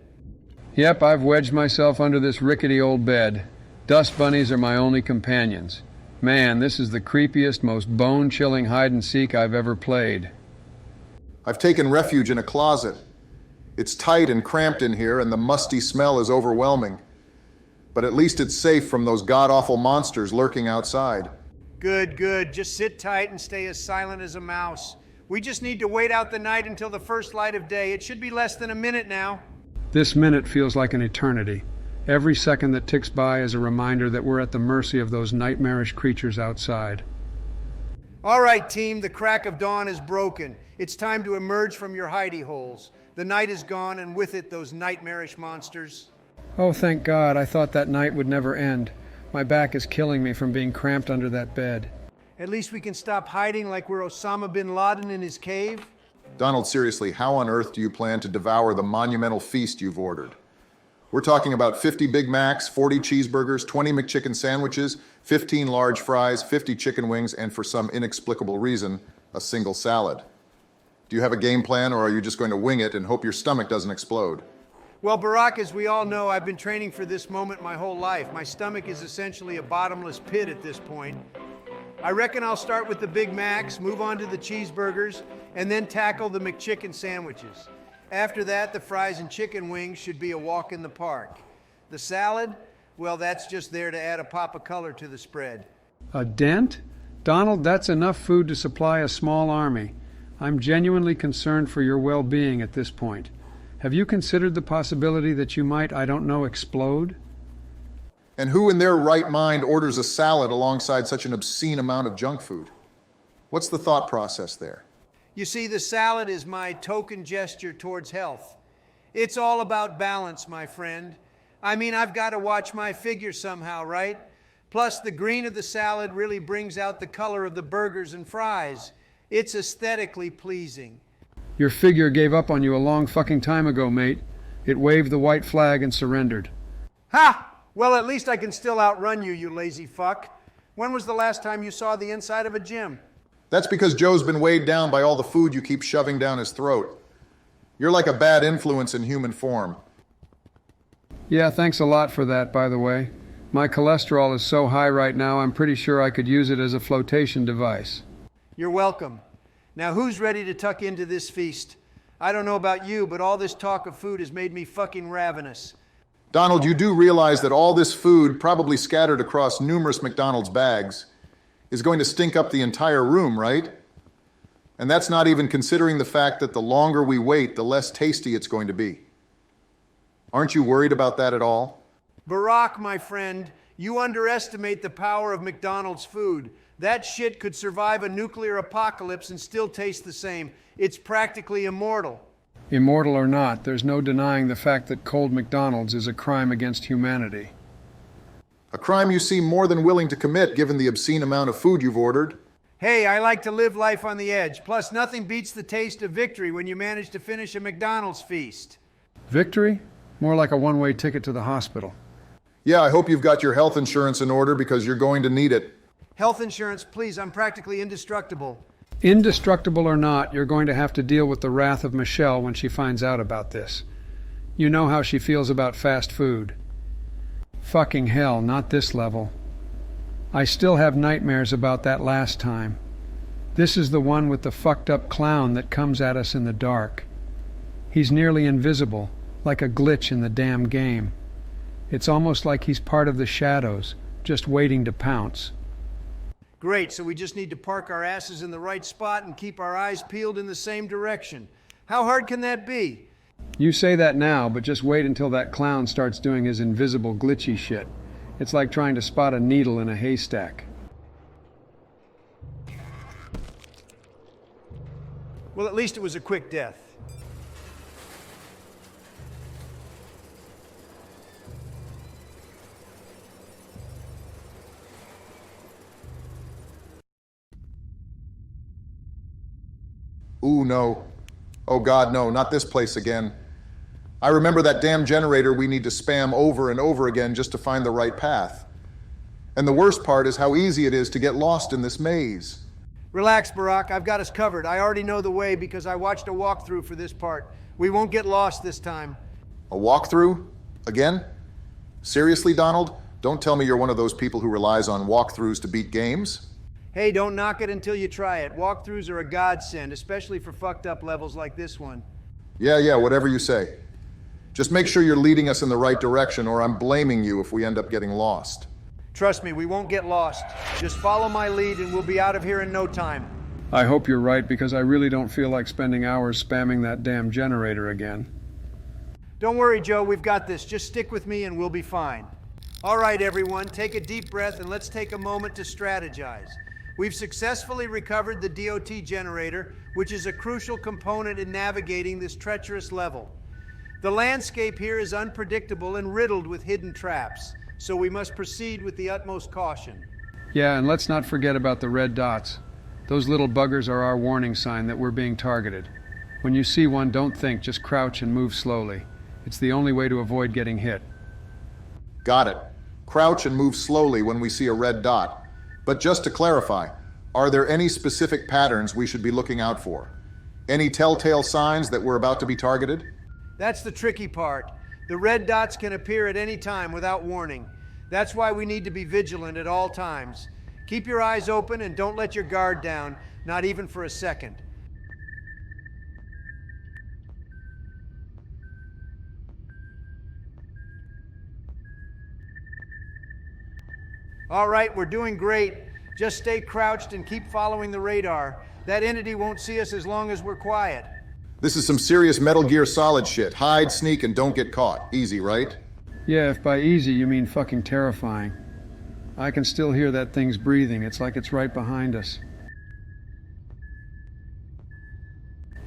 Yep, I've wedged myself under this rickety old bed. Dust bunnies are my only companions. Man, this is the creepiest, most bone-chilling hide-and-seek I've ever played. I've taken refuge in a closet. It's tight and cramped in here, and the musty smell is overwhelming. But at least it's safe from those god-awful monsters lurking outside. Good, good. Just sit tight and stay as silent as a mouse. We just need to wait out the night until the first light of day. It should be less than a minute now. This minute feels like an eternity. Every second that ticks by is a reminder that we're at the mercy of those nightmarish creatures outside. All right, team, the crack of dawn is broken. It's time to emerge from your hidey holes. The night is gone, and with it, those nightmarish monsters. Oh, thank God. I thought that night would never end. My back is killing me from being cramped under that bed. At least we can stop hiding like we're Osama bin Laden in his cave. Donald, seriously, how on earth do you plan to devour the monumental feast you've ordered? We're talking about 50 Big Macs, 40 cheeseburgers, 20 McChicken sandwiches, 15 large fries, 50 chicken wings, and for some inexplicable reason, a single salad. Do you have a game plan, or are you just going to wing it and hope your stomach doesn't explode? Well, Barack, as we all know, I've been training for this moment my whole life. My stomach is essentially a bottomless pit at this point. I reckon I'll start with the Big Macs, move on to the cheeseburgers, and then tackle the McChicken sandwiches. After that, the fries and chicken wings should be a walk in the park. The salad, well, that's just there to add a pop of color to the spread. A dent? Donald, that's enough food to supply a small army. I'm genuinely concerned for your well-being at this point. Have you considered the possibility that you might, I don't know, explode? And who in their right mind orders a salad alongside such an obscene amount of junk food? What's the thought process there? You see, the salad is my token gesture towards health. It's all about balance, my friend. I mean, I've got to watch my figure somehow, right? Plus, the green of the salad really brings out the color of the burgers and fries. It's aesthetically pleasing. Your figure gave up on you a long fucking time ago, mate. It waved the white flag and surrendered. Ha! Well, at least I can still outrun you, you lazy fuck. When was the last time you saw the inside of a gym? That's because Joe's been weighed down by all the food you keep shoving down his throat. You're like a bad influence in human form. Yeah, thanks a lot for that, by the way. My cholesterol is so high right now, I'm pretty sure I could use it as a flotation device. You're welcome. Now, who's ready to tuck into this feast? I don't know about you, but all this talk of food has made me fucking ravenous. Donald, you do realize that all this food, probably scattered across numerous McDonald's bags, is going to stink up the entire room, right? And that's not even considering the fact that the longer we wait, the less tasty it's going to be. Aren't you worried about that at all? Barack, my friend, you underestimate the power of McDonald's food. That shit could survive a nuclear apocalypse and still taste the same. It's practically immortal. Immortal or not, there's no denying the fact that cold McDonald's is a crime against humanity. A crime you seem more than willing to commit given the obscene amount of food you've ordered. Hey, I like to live life on the edge. Plus, nothing beats the taste of victory when you manage to finish a McDonald's feast. Victory? More like a one-way ticket to the hospital. Yeah, I hope you've got your health insurance in order because you're going to need it. Health insurance, please. I'm practically indestructible. Indestructible or not, you're going to have to deal with the wrath of Michelle when she finds out about this. You know how she feels about fast food. Fucking hell, not this level. I still have nightmares about that last time. This is the one with the fucked up clown that comes at us in the dark. He's nearly invisible, like a glitch in the damn game. It's almost like he's part of the shadows, just waiting to pounce. Great, so we just need to park our asses in the right spot and keep our eyes peeled in the same direction. How hard can that be? You say that now, but just wait until that clown starts doing his invisible glitchy shit. It's like trying to spot a needle in a haystack. Well, at least it was a quick death. Ooh, no. Oh God, no, not this place again. I remember that damn generator we need to spam over and over again just to find the right path. And the worst part is how easy it is to get lost in this maze. Relax, Barack. I've got us covered. I already know the way because I watched a walkthrough for this part. We won't get lost this time. A walkthrough? Again? Seriously, Donald? Don't tell me you're one of those people who relies on walkthroughs to beat games? Hey, don't knock it until you try it. Walkthroughs are a godsend, especially for fucked up levels like this one. Yeah, whatever you say. Just make sure you're leading us in the right direction or I'm blaming you if we end up getting lost. Trust me, we won't get lost. Just follow my lead and we'll be out of here in no time. I hope you're right, because I really don't feel like spending hours spamming that damn generator again. Don't worry, Joe, we've got this. Just stick with me and we'll be fine. All right, everyone, take a deep breath and let's take a moment to strategize. We've successfully recovered the DOT generator, which is a crucial component in navigating this treacherous level. The landscape here is unpredictable and riddled with hidden traps, so we must proceed with the utmost caution. Yeah, and let's not forget about the red dots. Those little buggers are our warning sign that we're being targeted. When you see one, don't think, just crouch and move slowly. It's the only way to avoid getting hit. Got it. Crouch and move slowly when we see a red dot. But just to clarify, are there any specific patterns we should be looking out for? Any telltale signs that we're about to be targeted? That's the tricky part. The red dots can appear at any time without warning. That's why we need to be vigilant at all times. Keep your eyes open and don't let your guard down, not even for a second. All right, we're doing great. Just stay crouched and keep following the radar. That entity won't see us as long as we're quiet. This is some serious Metal Gear Solid shit. Hide, sneak, and don't get caught. Easy, right? Yeah, if by easy you mean fucking terrifying. I can still hear that thing's breathing. It's like it's right behind us.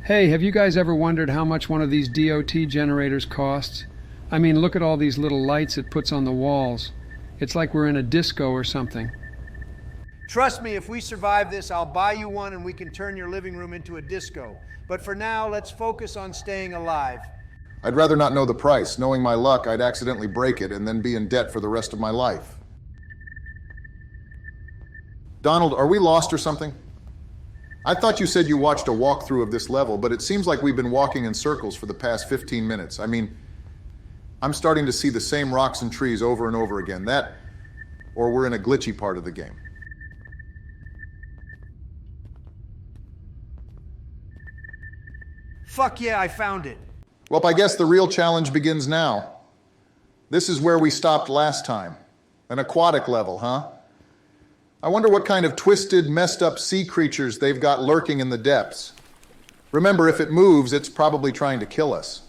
Hey, have you guys ever wondered how much one of these DOT generators costs? I mean, look at all these little lights it puts on the walls. It's like we're in a disco or something. Trust me, if we survive this, I'll buy you one and we can turn your living room into a disco. But for now, let's focus on staying alive. I'd rather not know the price. Knowing my luck, I'd accidentally break it and then be in debt for the rest of my life. Donald, are we lost or something? I thought you said you watched a walkthrough of this level, but it seems like we've been walking in circles for the past 15 minutes. I mean, I'm starting to see the same rocks and trees over and over again. That, or we're in a glitchy part of the game. Fuck yeah, I found it. Well, I guess the real challenge begins now. This is where we stopped last time. An aquatic level, huh? I wonder what kind of twisted, messed up sea creatures they've got lurking in the depths. Remember, if it moves, it's probably trying to kill us.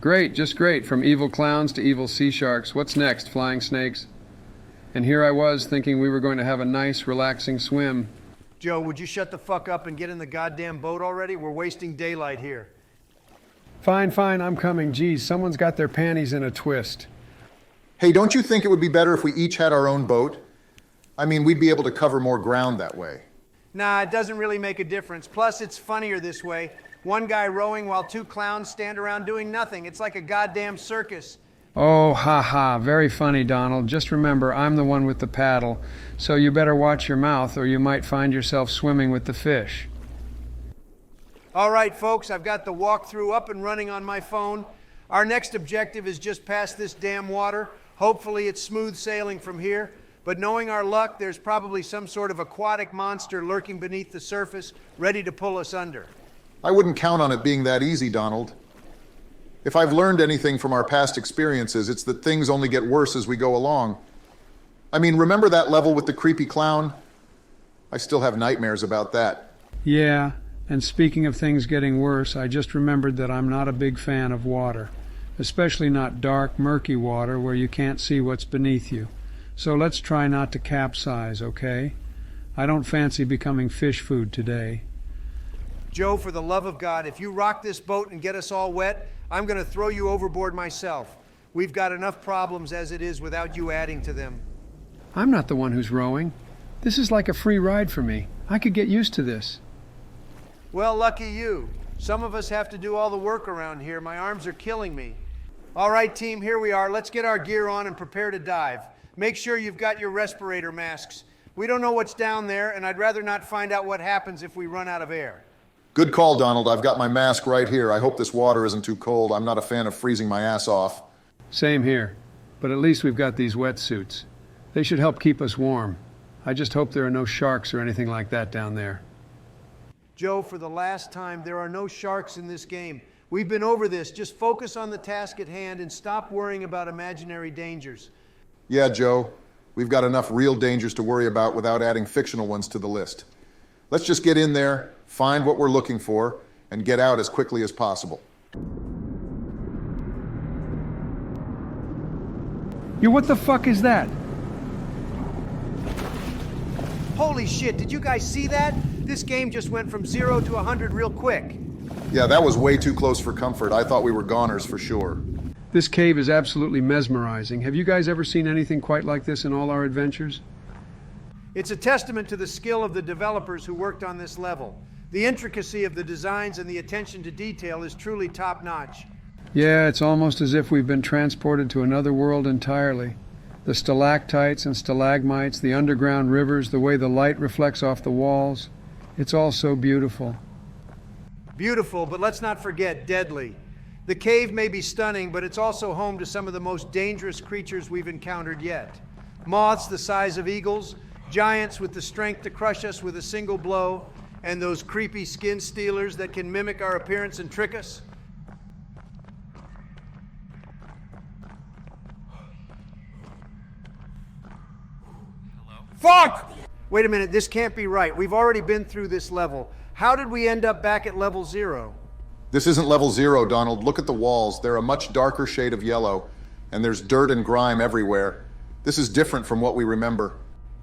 Great, just great. From evil clowns to evil sea sharks. What's next, flying snakes? And here I was thinking we were going to have a nice, relaxing swim. Joe, would you shut the fuck up and get in the goddamn boat already? We're wasting daylight here. Fine, I'm coming. Geez, someone's got their panties in a twist. Hey, don't you think it would be better if we each had our own boat? I mean, we'd be able to cover more ground that way. Nah, it doesn't really make a difference. Plus, it's funnier this way. One guy rowing while two clowns stand around doing nothing. It's like a goddamn circus. Oh, ha. Very funny, Donald. Just remember, I'm the one with the paddle, so you better watch your mouth or you might find yourself swimming with the fish. All right, folks, I've got the walkthrough up and running on my phone. Our next objective is just past this damn water. Hopefully it's smooth sailing from here. But knowing our luck, there's probably some sort of aquatic monster lurking beneath the surface, ready to pull us under. I wouldn't count on it being that easy, Donald. If I've learned anything from our past experiences, it's that things only get worse as we go along. I mean, remember that level with the creepy clown? I still have nightmares about that. Yeah, and speaking of things getting worse, I just remembered that I'm not a big fan of water, especially not dark, murky water where you can't see what's beneath you. So let's try not to capsize, okay? I don't fancy becoming fish food today. Joe, for the love of God, if you rock this boat and get us all wet, I'm going to throw you overboard myself. We've got enough problems as it is without you adding to them. I'm not the one who's rowing. This is like a free ride for me. I could get used to this. Well, lucky you. Some of us have to do all the work around here. My arms are killing me. All right, team, here we are. Let's get our gear on and prepare to dive. Make sure you've got your respirator masks. We don't know what's down there, and I'd rather not find out what happens if we run out of air. Good call, Donald. I've got my mask right here. I hope this water isn't too cold. I'm not a fan of freezing my ass off. Same here. But at least we've got these wetsuits. They should help keep us warm. I just hope there are no sharks or anything like that down there. Joe, for the last time, there are no sharks in this game. We've been over this. Just focus on the task at hand and stop worrying about imaginary dangers. Yeah, Joe. We've got enough real dangers to worry about without adding fictional ones to the list. Let's just get in there, find what we're looking for, and get out as quickly as possible. Yo, what the fuck is that? Holy shit, did you guys see that? This game just went from 0 to 100 real quick. Yeah, that was way too close for comfort. I thought we were goners for sure. This cave is absolutely mesmerizing. Have you guys ever seen anything quite like this in all our adventures? It's a testament to the skill of the developers who worked on this level. The intricacy of the designs and the attention to detail is truly top-notch. Yeah, it's almost as if we've been transported to another world entirely. The stalactites and stalagmites, the underground rivers, the way the light reflects off the walls. It's all so beautiful. Beautiful, but let's not forget deadly. The cave may be stunning, but it's also home to some of the most dangerous creatures we've encountered yet. Moths the size of eagles, giants with the strength to crush us with a single blow, and those creepy skin stealers that can mimic our appearance and trick us. Hello? Fuck! Wait a minute, this can't be right. We've already been through this level. How did we end up back at level 0? This isn't level 0, Donald. Look at the walls. They're a much darker shade of yellow, and there's dirt and grime everywhere. This is different from what we remember.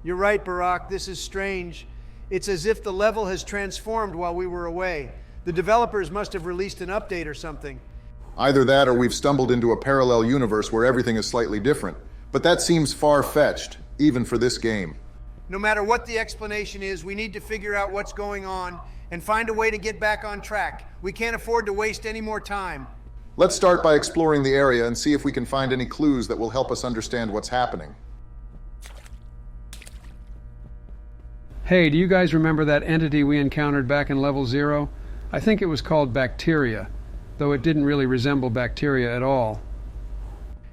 You're right, Barack. This is strange. It's as if the level has transformed while we were away. The developers must have released an update or something. Either that or we've stumbled into a parallel universe where everything is slightly different. But that seems far-fetched, even for this game. No matter what the explanation is, we need to figure out what's going on and find a way to get back on track. We can't afford to waste any more time. Let's start by exploring the area and see if we can find any clues that will help us understand what's happening. Hey, do you guys remember that entity we encountered back in level 0? I think it was called bacteria, though it didn't really resemble bacteria at all.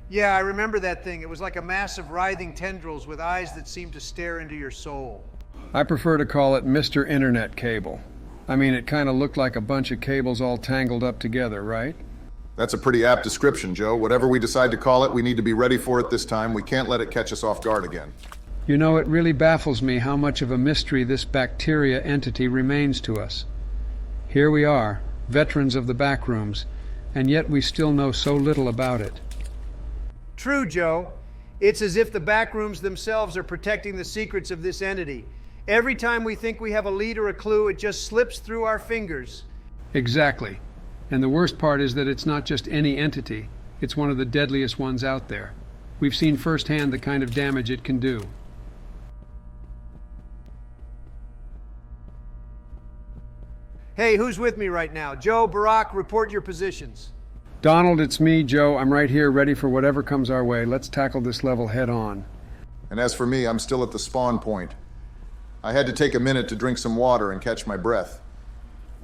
Yeah, I remember that thing. It was like a mass of writhing tendrils with eyes that seemed to stare into your soul. I prefer to call it Mr. Internet Cable. I mean, it kind of looked like a bunch of cables all tangled up together, right? That's a pretty apt description, Joe. Whatever we decide to call it, we need to be ready for it this time. We can't let it catch us off guard again. You know, it really baffles me how much of a mystery this bacteria entity remains to us. Here we are, veterans of the Backrooms, and yet we still know so little about it. True, Joe. It's as if the Backrooms themselves are protecting the secrets of this entity. Every time we think we have a lead or a clue, it just slips through our fingers. Exactly. And the worst part is that it's not just any entity. It's one of the deadliest ones out there. We've seen firsthand the kind of damage it can do. Hey, who's with me right now? Joe, Barack, report your positions. Donald, it's me, Joe. I'm right here, ready for whatever comes our way. Let's tackle this level head on. And as for me, I'm still at the spawn point. I had to take a minute to drink some water and catch my breath.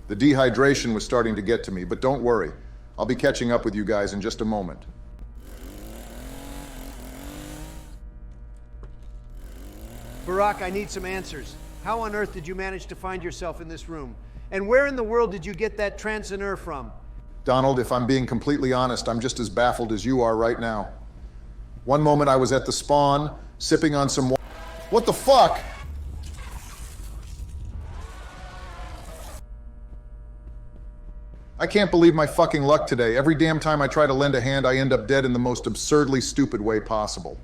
The dehydration was starting to get to me, but don't worry. I'll be catching up with you guys in just a moment. Barack, I need some answers. How on earth did you manage to find yourself in this room? And where in the world did you get that transinner from? Donald, if I'm being completely honest, I'm just as baffled as you are right now. One moment I was at the spawn, sipping on some water. What the fuck? I can't believe my fucking luck today. Every damn time I try to lend a hand, I end up dead in the most absurdly stupid way possible.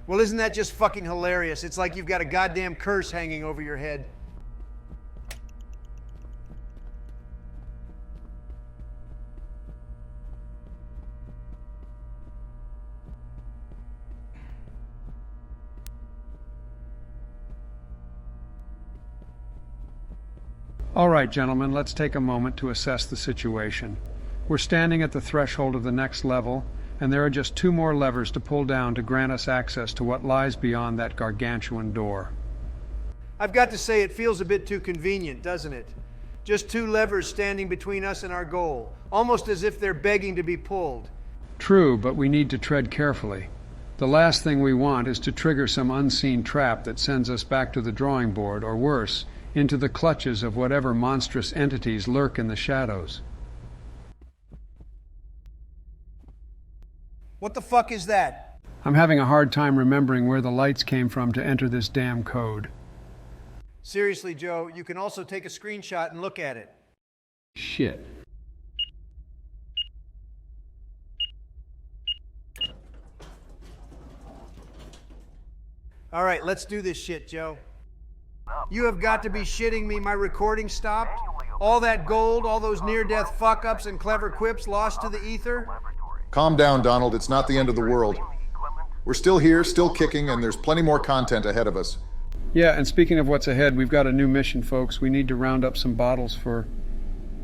Well, isn't that just fucking hilarious? It's like you've got a goddamn curse hanging over your head. All right, gentlemen, let's take a moment to assess the situation. We're standing at the threshold of the next level, and there are just 2 more levers to pull down to grant us access to what lies beyond that gargantuan door. I've got to say, it feels a bit too convenient, doesn't it? Just 2 levers standing between us and our goal, almost as if they're begging to be pulled. True, but we need to tread carefully. The last thing we want is to trigger some unseen trap that sends us back to the drawing board, or worse, into the clutches of whatever monstrous entities lurk in the shadows. What the fuck is that? I'm having a hard time remembering where the lights came from to enter this damn code. Seriously, Joe, you can also take a screenshot and look at it. Shit. All right, let's do this shit, Joe. You have got to be shitting me. My recording stopped? All that gold, all those near-death fuck-ups and clever quips lost to the ether? Calm down, Donald. It's not the end of the world. We're still here, still kicking, and there's plenty more content ahead of us. Yeah, and speaking of what's ahead, we've got a new mission, folks. We need to round up some bottles for,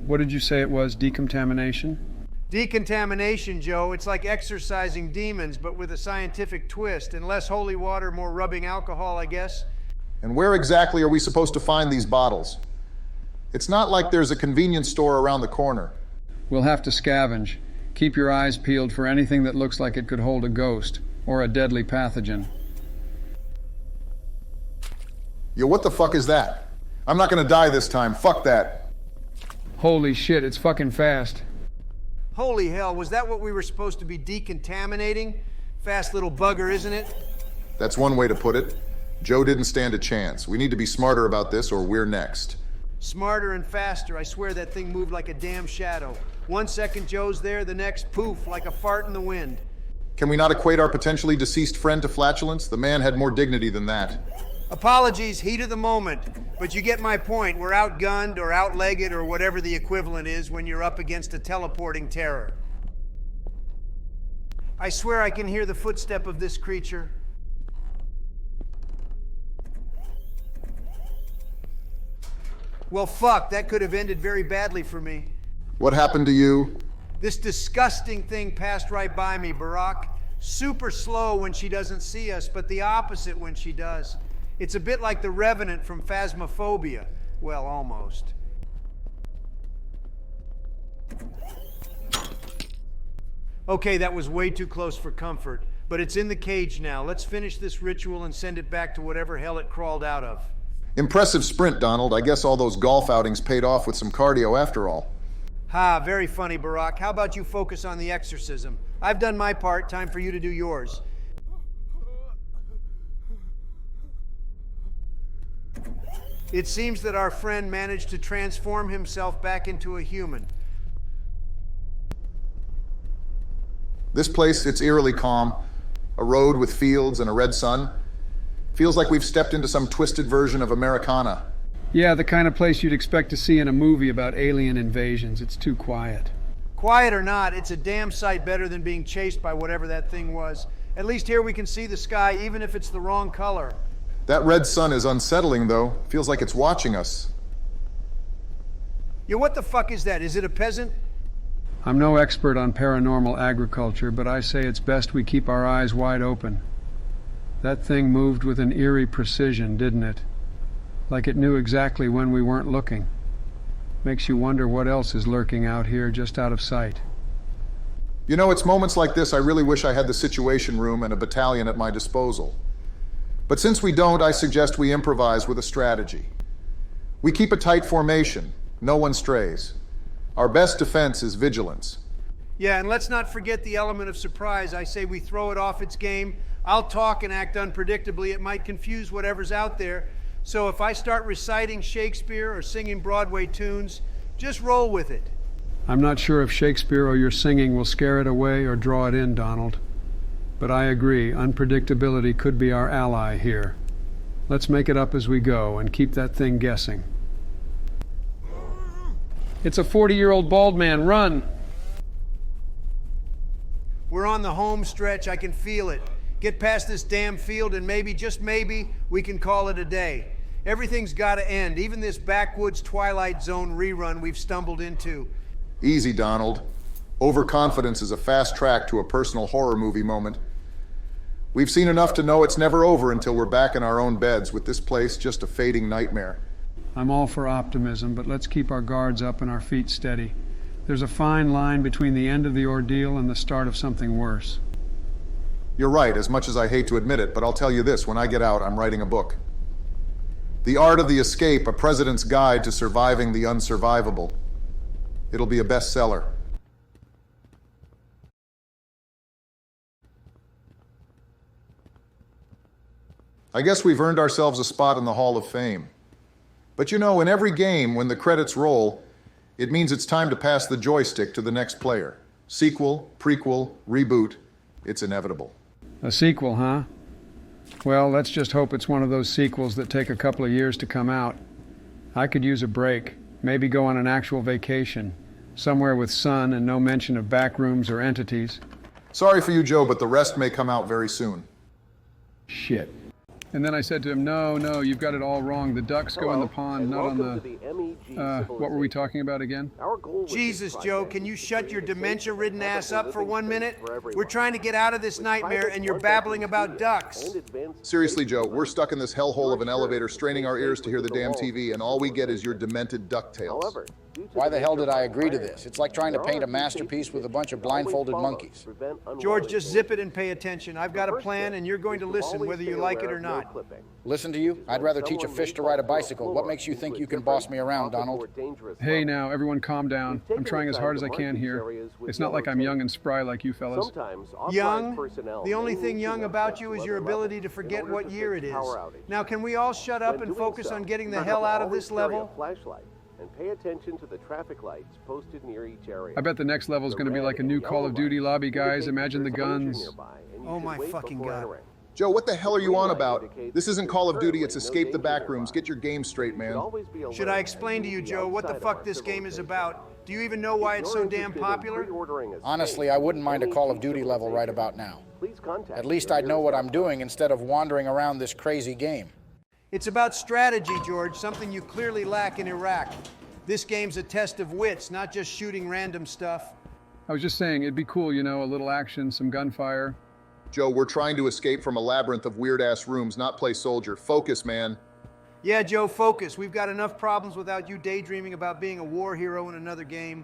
what did you say it was, decontamination? Decontamination, Joe. It's like exorcising demons, but with a scientific twist, and less holy water, more rubbing alcohol, I guess. And where exactly are we supposed to find these bottles? It's not like there's a convenience store around the corner. We'll have to scavenge. Keep your eyes peeled for anything that looks like it could hold a ghost, or a deadly pathogen. Yo, what the fuck is that? I'm not gonna die this time. Fuck that. Holy shit, it's fucking fast. Holy hell, was that what we were supposed to be decontaminating? Fast little bugger, isn't it? That's one way to put it. Joe didn't stand a chance. We need to be smarter about this or we're next. Smarter and faster. I swear that thing moved like a damn shadow. 1 second Joe's there, the next poof, like a fart in the wind. Can we not equate our potentially deceased friend to flatulence? The man had more dignity than that. Apologies, heat of the moment. But you get my point. We're outgunned or outlegged or whatever the equivalent is when you're up against a teleporting terror. I swear I can hear the footstep of this creature. Well, fuck, that could have ended very badly for me. What happened to you? This disgusting thing passed right by me, Barack. Super slow when she doesn't see us, but the opposite when she does. It's a bit like the Revenant from Phasmophobia. Well, almost. Okay, that was way too close for comfort, but it's in the cage now. Let's finish this ritual and send it back to whatever hell it crawled out of. Impressive sprint, Donald. I guess all those golf outings paid off with some cardio after all. Ha, very funny, Barack. How about you focus on the exorcism? I've done my part, time for you to do yours. It seems that our friend managed to transform himself back into a human. This place, it's eerily calm. A road with fields and a red sun. Feels like we've stepped into some twisted version of Americana. Yeah, the kind of place you'd expect to see in a movie about alien invasions. It's too quiet. Quiet or not, it's a damn sight better than being chased by whatever that thing was. At least here we can see the sky, even if it's the wrong color. That red sun is unsettling, though. Feels like it's watching us. Yo, what the fuck is that? Is it a peasant? I'm no expert on paranormal agriculture, but I say it's best we keep our eyes wide open. That thing moved with an eerie precision, didn't it? Like it knew exactly when we weren't looking. Makes you wonder what else is lurking out here just out of sight. You know, it's moments like this I really wish I had the Situation Room and a battalion at my disposal. But since we don't, I suggest we improvise with a strategy. We keep a tight formation. No one strays. Our best defense is vigilance. Yeah, and let's not forget the element of surprise. I say we throw it off its game. I'll talk and act unpredictably. It might confuse whatever's out there. So if I start reciting Shakespeare or singing Broadway tunes, just roll with it. I'm not sure if Shakespeare or your singing will scare it away or draw it in, Donald. But I agree, unpredictability could be our ally here. Let's make it up as we go and keep that thing guessing. It's a 40-year-old bald man. Run! We're on the home stretch. I can feel it. Get past this damn field and maybe, just maybe, we can call it a day. Everything's got to end, even this backwoods Twilight Zone rerun we've stumbled into. Easy, Donald. Overconfidence is a fast track to a personal horror movie moment. We've seen enough to know it's never over until we're back in our own beds, with this place just a fading nightmare. I'm all for optimism, but let's keep our guards up and our feet steady. There's a fine line between the end of the ordeal and the start of something worse. You're right, as much as I hate to admit it, but I'll tell you this, when I get out, I'm writing a book. The Art of the Escape, a President's Guide to Surviving the Unsurvivable. It'll be a bestseller. I guess we've earned ourselves a spot in the Hall of Fame. But you know, in every game, when the credits roll, it means it's time to pass the joystick to the next player. Sequel, prequel, reboot, it's inevitable. A sequel, huh? Well, let's just hope it's one of those sequels that take a couple of years to come out. I could use a break, maybe go on an actual vacation, somewhere with sun and no mention of backrooms or entities. Sorry for you, Joe, but the rest may come out very soon. Shit. And then I said to him, no, you've got it all wrong. The ducks go in the pond, not on the... what were we talking about again? Jesus, Joe, can you shut your dementia-ridden ass up for 1 minute? We're trying to get out of this nightmare and you're babbling about ducks. Seriously, Joe, we're stuck in this hellhole of an elevator, straining our ears to hear the damn TV, and all we get is your demented DuckTales. Why the hell did I agree to this? It's like trying to paint a masterpiece with a bunch of blindfolded monkeys. George, just zip it and pay attention. I've got a plan and you're going to listen whether you like it or not. Listen to you? I'd rather teach a fish to ride a bicycle. What makes you think you can boss me around, Donald? Hey now, everyone calm down. I'm trying as hard as I can here. It's not like I'm young and spry like you fellas. Young? The only thing young about you is your ability to forget what year it is. Now can we all shut up and focus on getting the hell out of this level? and pay attention to the traffic lights posted near each area. I bet the next level is going to be like a new Call of Duty lobby, guys. Imagine the guns. Oh my fucking God. Joe, what the hell are you on about? This isn't Call of Duty, it's Escape the Backrooms. Get your game straight, man. Should I explain to you, Joe, what the fuck this game is about? Do you even know why it's so damn popular? Honestly, I wouldn't mind a Call of Duty level right about now. At least I'd know what I'm doing instead of wandering around this crazy game. It's about strategy, George, something you clearly lack in Iraq. This game's a test of wits, not just shooting random stuff. I was just saying, it'd be cool, you know, a little action, some gunfire. Joe, we're trying to escape from a labyrinth of weird-ass rooms, not play soldier. Focus, man. Yeah, Joe, focus. We've got enough problems without you daydreaming about being a war hero in another game.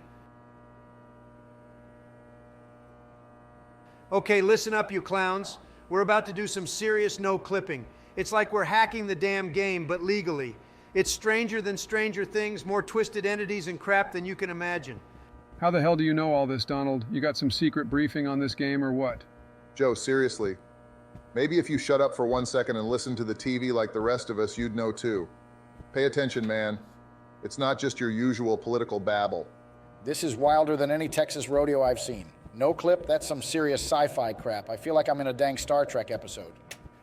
Okay, listen up, you clowns. We're about to do some serious no-clipping. It's like we're hacking the damn game, but legally. It's stranger than Stranger Things, more twisted entities and crap than you can imagine. How the hell do you know all this, Donald? You got some secret briefing on this game or what? Joe, seriously. Maybe if you shut up for 1 second and listen to the TV like the rest of us, you'd know too. Pay attention, man. It's not just your usual political babble. This is wilder than any Texas rodeo I've seen. No clip, that's some serious sci-fi crap. I feel like I'm in a dang Star Trek episode.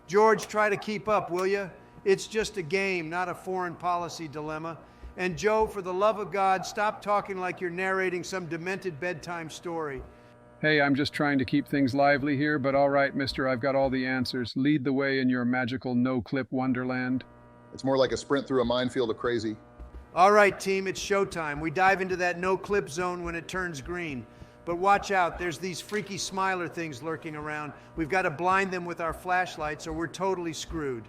George, try to keep up, will you? It's just a game, not a foreign policy dilemma. And Joe, for the love of God, stop talking like you're narrating some demented bedtime story. Hey, I'm just trying to keep things lively here, but all right, mister, I've got all the answers. Lead the way in your magical no-clip wonderland. It's more like a sprint through a minefield of crazy. All right, team, it's showtime. We dive into that no-clip zone when it turns green. But watch out, there's these freaky smiler things lurking around. We've got to blind them with our flashlights or we're totally screwed.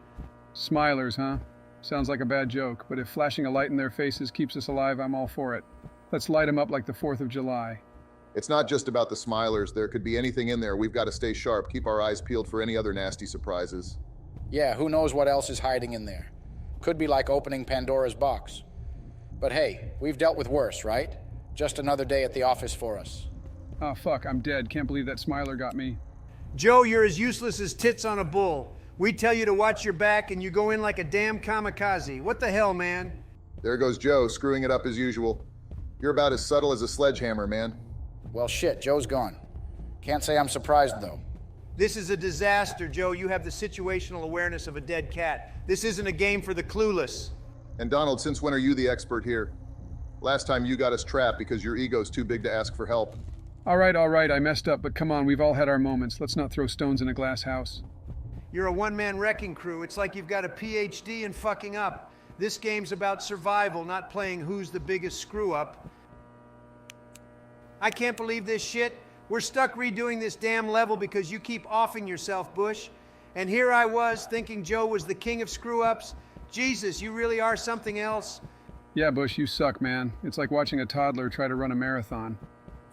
Smilers, huh? Sounds like a bad joke, but if flashing a light in their faces keeps us alive, I'm all for it. Let's light them up like the 4th of July. It's not just about the smilers. There could be anything in there. We've got to stay sharp, keep our eyes peeled for any other nasty surprises. Yeah, who knows what else is hiding in there. Could be like opening Pandora's box. But hey, we've dealt with worse, right? Just another day at the office for us. Oh, fuck, I'm dead. Can't believe that smiler got me. Joe, you're as useless as tits on a bull. We tell you to watch your back and you go in like a damn kamikaze. What the hell, man? There goes Joe, screwing it up as usual. You're about as subtle as a sledgehammer, man. Well, shit, Joe's gone. Can't say I'm surprised, though. This is a disaster, Joe. You have the situational awareness of a dead cat. This isn't a game for the clueless. And Donald, since when are you the expert here? Last time you got us trapped because your ego's too big to ask for help. All right, I messed up, but come on, we've all had our moments. Let's not throw stones in a glass house. You're a one-man wrecking crew. It's like you've got a PhD in fucking up. This game's about survival, not playing who's the biggest screw-up. I can't believe this shit. We're stuck redoing this damn level because you keep offing yourself, Bush. And here I was thinking Joe was the king of screw-ups. Jesus, you really are something else. Yeah, Bush, you suck, man. It's like watching a toddler try to run a marathon.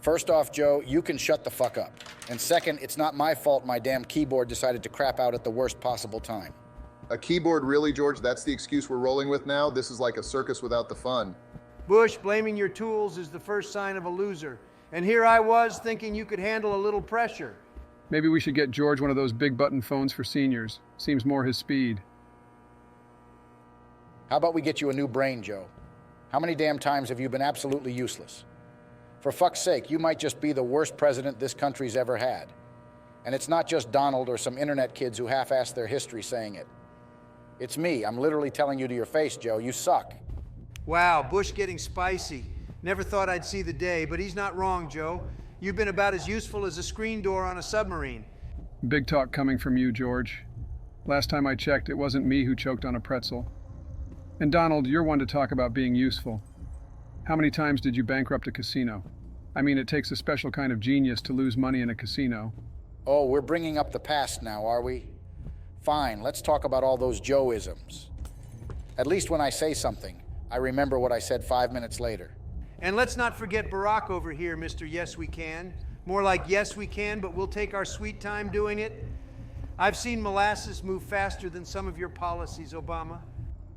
First off, Joe, you can shut the fuck up. And second, it's not my fault my damn keyboard decided to crap out at the worst possible time. A keyboard, really, George? That's the excuse we're rolling with now? This is like a circus without the fun. Bush, blaming your tools is the first sign of a loser. And here I was thinking you could handle a little pressure. Maybe we should get George one of those big button phones for seniors. Seems more his speed. How about we get you a new brain, Joe? How many damn times have you been absolutely useless? For fuck's sake, you might just be the worst president this country's ever had. And it's not just Donald or some internet kids who half-assed their history saying it. It's me. I'm literally telling you to your face, Joe. You suck. Wow, Bush getting spicy. Never thought I'd see the day, but he's not wrong, Joe. You've been about as useful as a screen door on a submarine. Big talk coming from you, George. Last time I checked, it wasn't me who choked on a pretzel. And Donald, you're one to talk about being useful. How many times did you bankrupt a casino? I mean, it takes a special kind of genius to lose money in a casino. Oh, we're bringing up the past now, are we? Fine, let's talk about all those Joe-isms. At least when I say something, I remember what I said 5 minutes later. And let's not forget Barack over here, Mr. Yes We Can. More like yes we can, but we'll take our sweet time doing it. I've seen molasses move faster than some of your policies, Obama.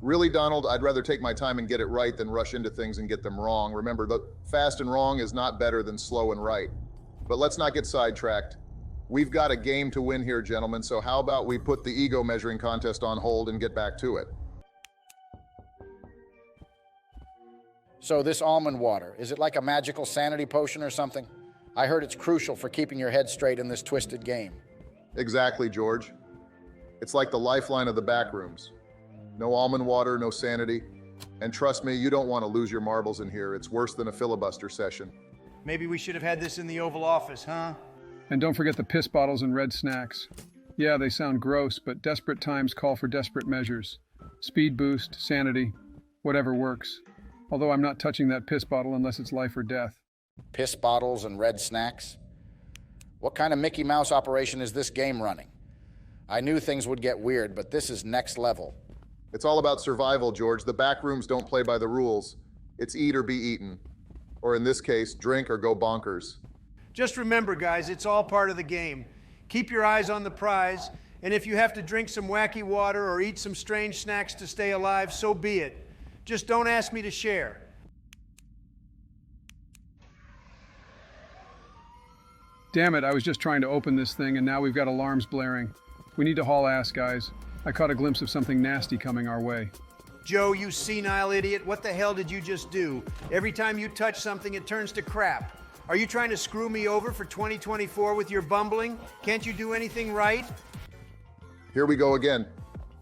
Really, Donald, I'd rather take my time and get it right than rush into things and get them wrong. Remember, the fast and wrong is not better than slow and right. But let's not get sidetracked. We've got a game to win here, gentlemen, so how about we put the ego measuring contest on hold and get back to it? So this almond water, is it like a magical sanity potion or something? I heard it's crucial for keeping your head straight in this twisted game. Exactly, George. It's like the lifeline of the Backrooms. No almond water, no sanity. And trust me, you don't want to lose your marbles in here. It's worse than a filibuster session. Maybe we should have had this in the Oval Office, huh? And don't forget the piss bottles and red snacks. Yeah, they sound gross, but desperate times call for desperate measures. Speed boost, sanity, whatever works. Although I'm not touching that piss bottle unless it's life or death. Piss bottles and red snacks? What kind of Mickey Mouse operation is this game running? I knew things would get weird, but this is next level. It's all about survival, George. The Backrooms don't play by the rules. It's eat or be eaten. Or in this case, drink or go bonkers. Just remember, guys, it's all part of the game. Keep your eyes on the prize, and if you have to drink some wacky water or eat some strange snacks to stay alive, so be it. Just don't ask me to share. Damn it, I was just trying to open this thing and now we've got alarms blaring. We need to haul ass, guys. I caught a glimpse of something nasty coming our way. Joe, you senile idiot, what the hell did you just do? Every time you touch something, it turns to crap. Are you trying to screw me over for 2024 with your bumbling? Can't you do anything right? Here we go again.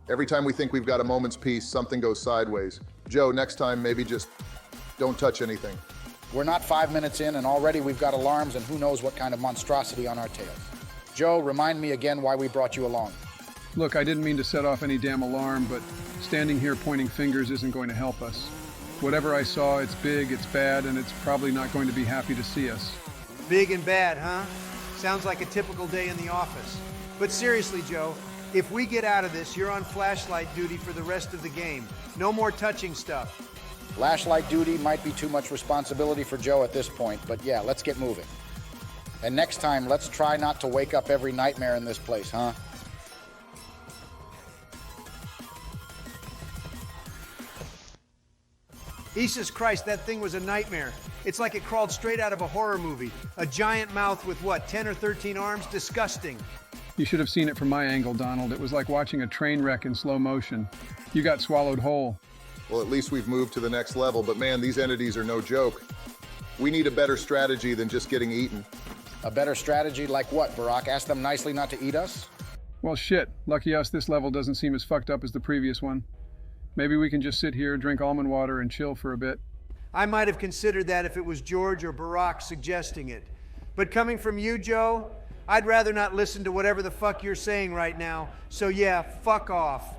Every time we think we've got a moment's peace, something goes sideways. Joe, next time, maybe just don't touch anything. We're not 5 minutes in, and already we've got alarms and who knows what kind of monstrosity on our tails. Joe, remind me again why we brought you along. Look, I didn't mean to set off any damn alarm, but standing here pointing fingers isn't going to help us. Whatever I saw, it's big, it's bad, and it's probably not going to be happy to see us. Big and bad, huh? Sounds like a typical day in the office. But seriously, Joe, if we get out of this, you're on flashlight duty for the rest of the game. No more touching stuff. Flashlight duty might be too much responsibility for Joe at this point, but yeah, let's get moving. And next time, let's try not to wake up every nightmare in this place, huh? Jesus Christ, that thing was a nightmare. It's like it crawled straight out of a horror movie. A giant mouth with what, 10 or 13 arms? Disgusting. You should have seen it from my angle, Donald. It was like watching a train wreck in slow motion. You got swallowed whole. Well, at least we've moved to the next level, but man, these entities are no joke. We need a better strategy than just getting eaten. A better strategy like what, Barack? Ask them nicely not to eat us? Well, shit. Lucky us, this level doesn't seem as fucked up as the previous one. Maybe we can just sit here, drink almond water, and chill for a bit. I might have considered that if it was George or Barack suggesting it. But coming from you, Joe, I'd rather not listen to whatever the fuck you're saying right now. So yeah, fuck off.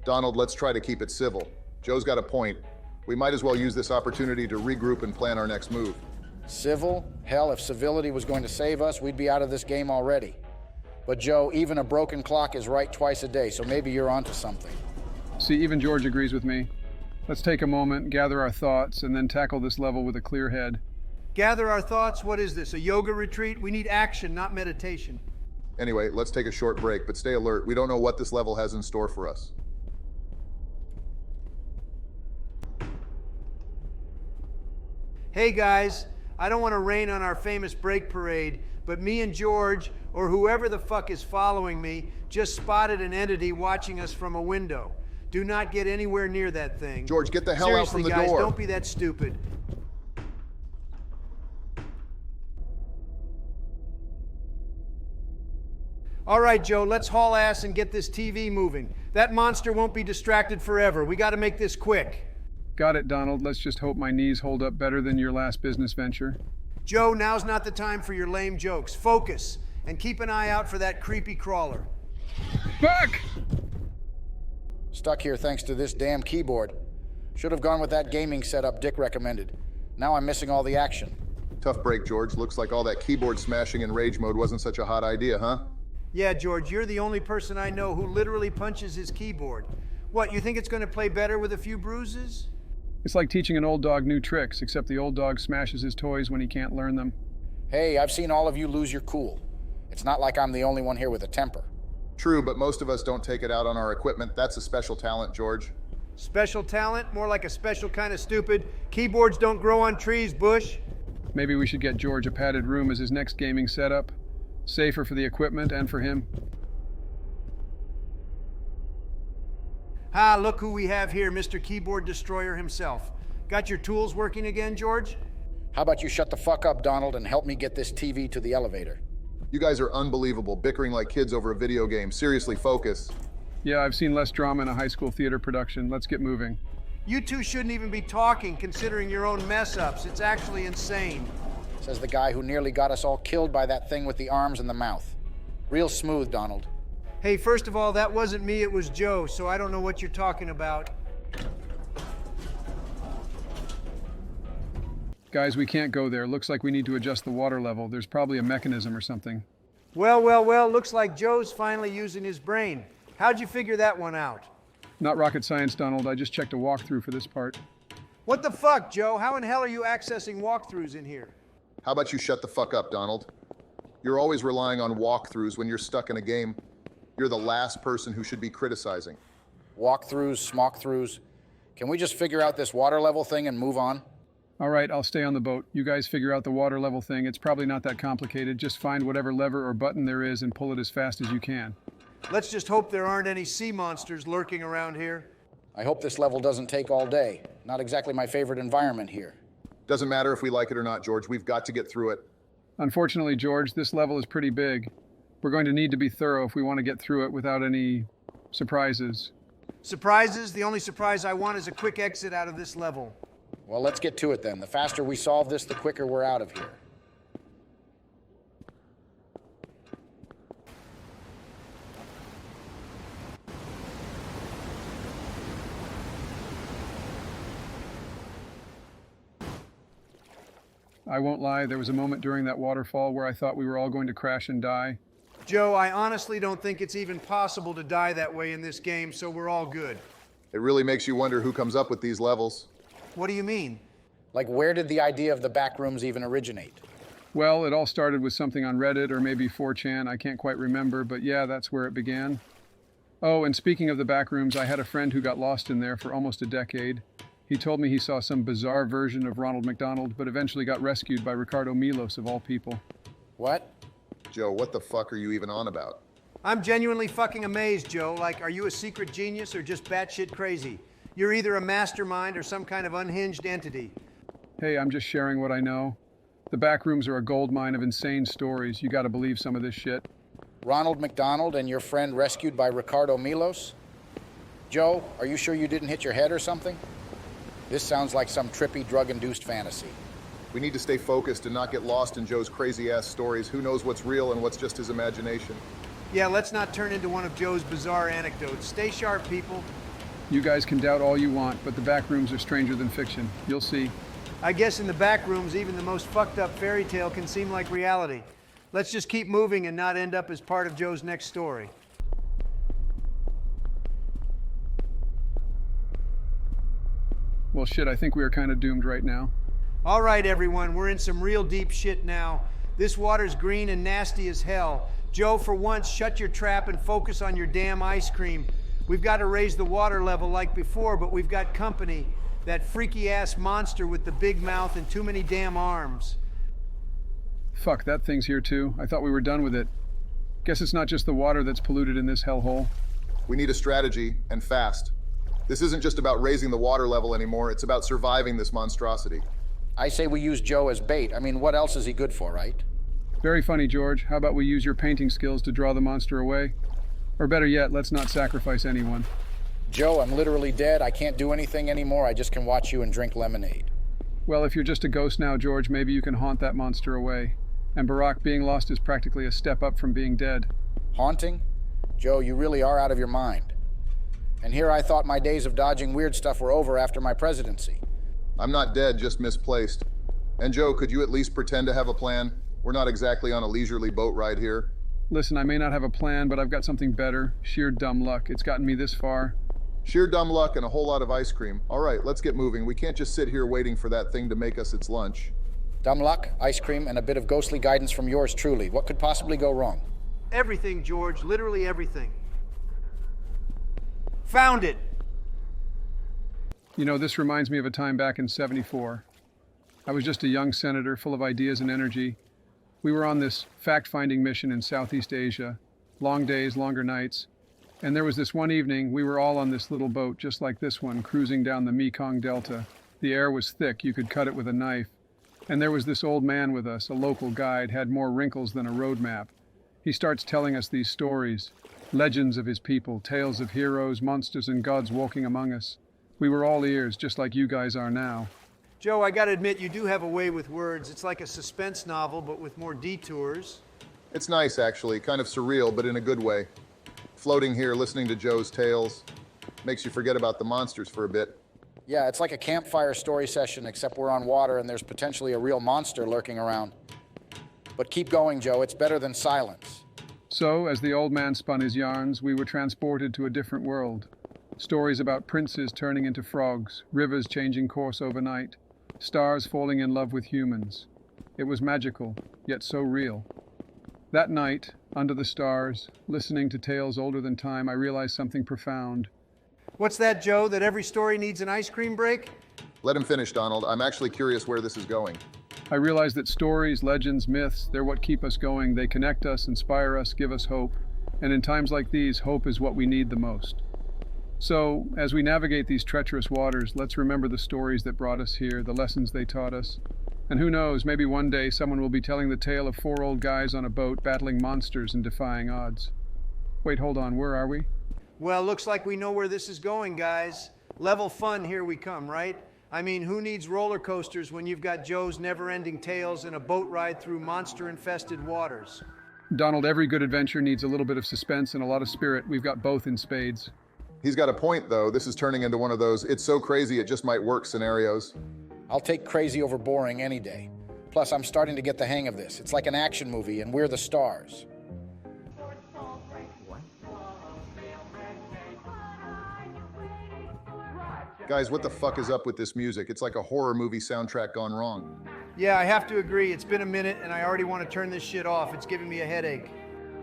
Donald, let's try to keep it civil. Joe's got a point. We might as well use this opportunity to regroup and plan our next move. Civil? Hell, if civility was going to save us, we'd be out of this game already. But Joe, even a broken clock is right twice a day, so maybe you're onto something. See, even George agrees with me. Let's take a moment, gather our thoughts, and then tackle this level with a clear head. Gather our thoughts? What is this, a yoga retreat? We need action, not meditation. Anyway, let's take a short break, but stay alert. We don't know what this level has in store for us. Hey guys, I don't want to rain on our famous break parade, but me and George, or whoever the fuck is following me, just spotted an entity watching us from a window. Do not get anywhere near that thing. George, get the hell Seriously, out from the guys, door. Don't be that stupid. All right, Joe, let's haul ass and get this TV moving. That monster won't be distracted forever. We got to make this quick. Got it, Donald. Let's just hope my knees hold up better than your last business venture. Joe, now's not the time for your lame jokes. Focus, and keep an eye out for that creepy crawler. Fuck! Stuck here thanks to this damn keyboard. Should have gone with that gaming setup Dick recommended. Now I'm missing all the action. Tough break, George. Looks like all that keyboard smashing in rage mode wasn't such a hot idea, huh? Yeah, George, you're the only person I know who literally punches his keyboard. What, you think it's going to play better with a few bruises? It's like teaching an old dog new tricks, except the old dog smashes his toys when he can't learn them. Hey, I've seen all of you lose your cool. It's not like I'm the only one here with a temper. True, but most of us don't take it out on our equipment. That's a special talent, George. Special talent? More like a special kind of stupid. Keyboards don't grow on trees, Bush. Maybe we should get George a padded room as his next gaming setup. Safer for the equipment and for him. Ah, look who we have here, Mr. Keyboard Destroyer himself. Got your tools working again, George? How about you shut the fuck up, Donald, and help me get this TV to the elevator? You guys are unbelievable, bickering like kids over a video game. Seriously, focus. Yeah, I've seen less drama in a high school theater production. Let's get moving. You two shouldn't even be talking, considering your own mess-ups. It's actually insane. Says the guy who nearly got us all killed by that thing with the arms and the mouth. Real smooth, Donald. Hey, first of all, that wasn't me, it was Joe, so I don't know what you're talking about. Guys, we can't go there. Looks like we need to adjust the water level. There's probably a mechanism or something. Well, well, well, looks like Joe's finally using his brain. How'd you figure that one out? Not rocket science, Donald. I just checked a walkthrough for this part. What the fuck, Joe? How in hell are you accessing walkthroughs in here? How about you shut the fuck up, Donald? You're always relying on walkthroughs when you're stuck in a game. You're the last person who should be criticizing. Walkthroughs, smockthroughs. Can we just figure out this water level thing and move on? All right, I'll stay on the boat. You guys figure out the water level thing. It's probably not that complicated. Just find whatever lever or button there is and pull it as fast as you can. Let's just hope there aren't any sea monsters lurking around here. I hope this level doesn't take all day. Not exactly my favorite environment here. Doesn't matter if we like it or not, George. We've got to get through it. Unfortunately, George, this level is pretty big. We're going to need to be thorough if we want to get through it without any surprises. Surprises? The only surprise I want is a quick exit out of this level. Well, let's get to it then. The faster we solve this, the quicker we're out of here. I won't lie, there was a moment during that waterfall where I thought we were all going to crash and die. Joe, I honestly don't think it's even possible to die that way in this game, so we're all good. It really makes you wonder who comes up with these levels. What do you mean? Like, where did the idea of the Backrooms even originate? Well, it all started with something on Reddit or maybe 4chan, I can't quite remember, but yeah, that's where it began. Oh, and speaking of the Backrooms, I had a friend who got lost in there for almost a decade. He told me he saw some bizarre version of Ronald McDonald, but eventually got rescued by Ricardo Milos, of all people. What? Joe, what the fuck are you even on about? I'm genuinely fucking amazed, Joe. Like, are you a secret genius or just batshit crazy? You're either a mastermind or some kind of unhinged entity. Hey, I'm just sharing what I know. The Backrooms are a goldmine of insane stories. You gotta believe some of this shit. Ronald McDonald and your friend rescued by Ricardo Milos? Joe, are you sure you didn't hit your head or something? This sounds like some trippy, drug-induced fantasy. We need to stay focused and not get lost in Joe's crazy-ass stories. Who knows what's real and what's just his imagination? Yeah, let's not turn into one of Joe's bizarre anecdotes. Stay sharp, people. You guys can doubt all you want, but the Backrooms are stranger than fiction. You'll see. I guess in the back rooms, even the most fucked up fairy tale can seem like reality. Let's just keep moving and not end up as part of Joe's next story. Well, shit, I think we are kind of doomed right now. All right, everyone, we're in some real deep shit now. This water's green and nasty as hell. Joe, for once, shut your trap and focus on your damn ice cream. We've got to raise the water level like before, but we've got company. That freaky-ass monster with the big mouth and too many damn arms. Fuck, that thing's here too. I thought we were done with it. Guess it's not just the water that's polluted in this hellhole. We need a strategy, and fast. This isn't just about raising the water level anymore, it's about surviving this monstrosity. I say we use Joe as bait. I mean, what else is he good for, right? Very funny, George. How about we use your painting skills to draw the monster away? Or better yet, let's not sacrifice anyone. Joe, I'm literally dead. I can't do anything anymore. I just can watch you and drink lemonade. Well, if you're just a ghost now, George, maybe you can haunt that monster away. And Barack, being lost is practically a step up from being dead. Haunting? Joe, you really are out of your mind. And here I thought my days of dodging weird stuff were over after my presidency. I'm not dead, just misplaced. And Joe, could you at least pretend to have a plan? We're not exactly on a leisurely boat ride here. Listen, I may not have a plan, but I've got something better. Sheer dumb luck. It's gotten me this far. Sheer dumb luck and a whole lot of ice cream. All right, let's get moving. We can't just sit here waiting for that thing to make us its lunch. Dumb luck, ice cream, and a bit of ghostly guidance from yours truly. What could possibly go wrong? Everything, George. Literally everything. Found it! You know, this reminds me of a time back in '74. I was just a young senator full of ideas and energy. We were on this fact-finding mission in Southeast Asia. Long days, longer nights. And there was this one evening, we were all on this little boat, just like this one, cruising down the Mekong Delta. The air was thick, you could cut it with a knife. And there was this old man with us, a local guide, had more wrinkles than a road map. He starts telling us these stories, legends of his people, tales of heroes, monsters, and gods walking among us. We were all ears, just like you guys are now. Joe, I gotta admit, you do have a way with words. It's like a suspense novel, but with more detours. It's nice, actually, kind of surreal, but in a good way. Floating here, listening to Joe's tales, makes you forget about the monsters for a bit. Yeah, it's like a campfire story session, except we're on water and there's potentially a real monster lurking around. But keep going, Joe. It's better than silence. So, as the old man spun his yarns, we were transported to a different world. Stories about princes turning into frogs, rivers changing course overnight, stars falling in love with humans. It was magical, yet so real. That night, under the stars, listening to tales older than time, I realized something profound. What's that, Joe? That every story needs an ice cream break? Let him finish, Donald. I'm actually curious where this is going. I realized that stories, legends, myths, they're what keep us going. They connect us, inspire us, give us hope. And in times like these, hope is what we need the most. So, as we navigate these treacherous waters, let's remember the stories that brought us here, the lessons they taught us. And who knows, maybe one day someone will be telling the tale of 4 old guys on a boat battling monsters and defying odds. Wait, hold on, where are we? Well, looks like we know where this is going, guys. Level fun, here we come, right? I mean, who needs roller coasters when you've got Joe's never-ending tales and a boat ride through monster-infested waters? Donald, every good adventure needs a little bit of suspense and a lot of spirit. We've got both in spades. He's got a point, though. This is turning into one of those "it's so crazy it just might work" scenarios. I'll take crazy over boring any day. Plus, I'm starting to get the hang of this. It's like an action movie, and we're the stars. Guys, what the fuck is up with this music? It's like a horror movie soundtrack gone wrong. Yeah, I have to agree. It's been a minute, and I already want to turn this shit off. It's giving me a headache.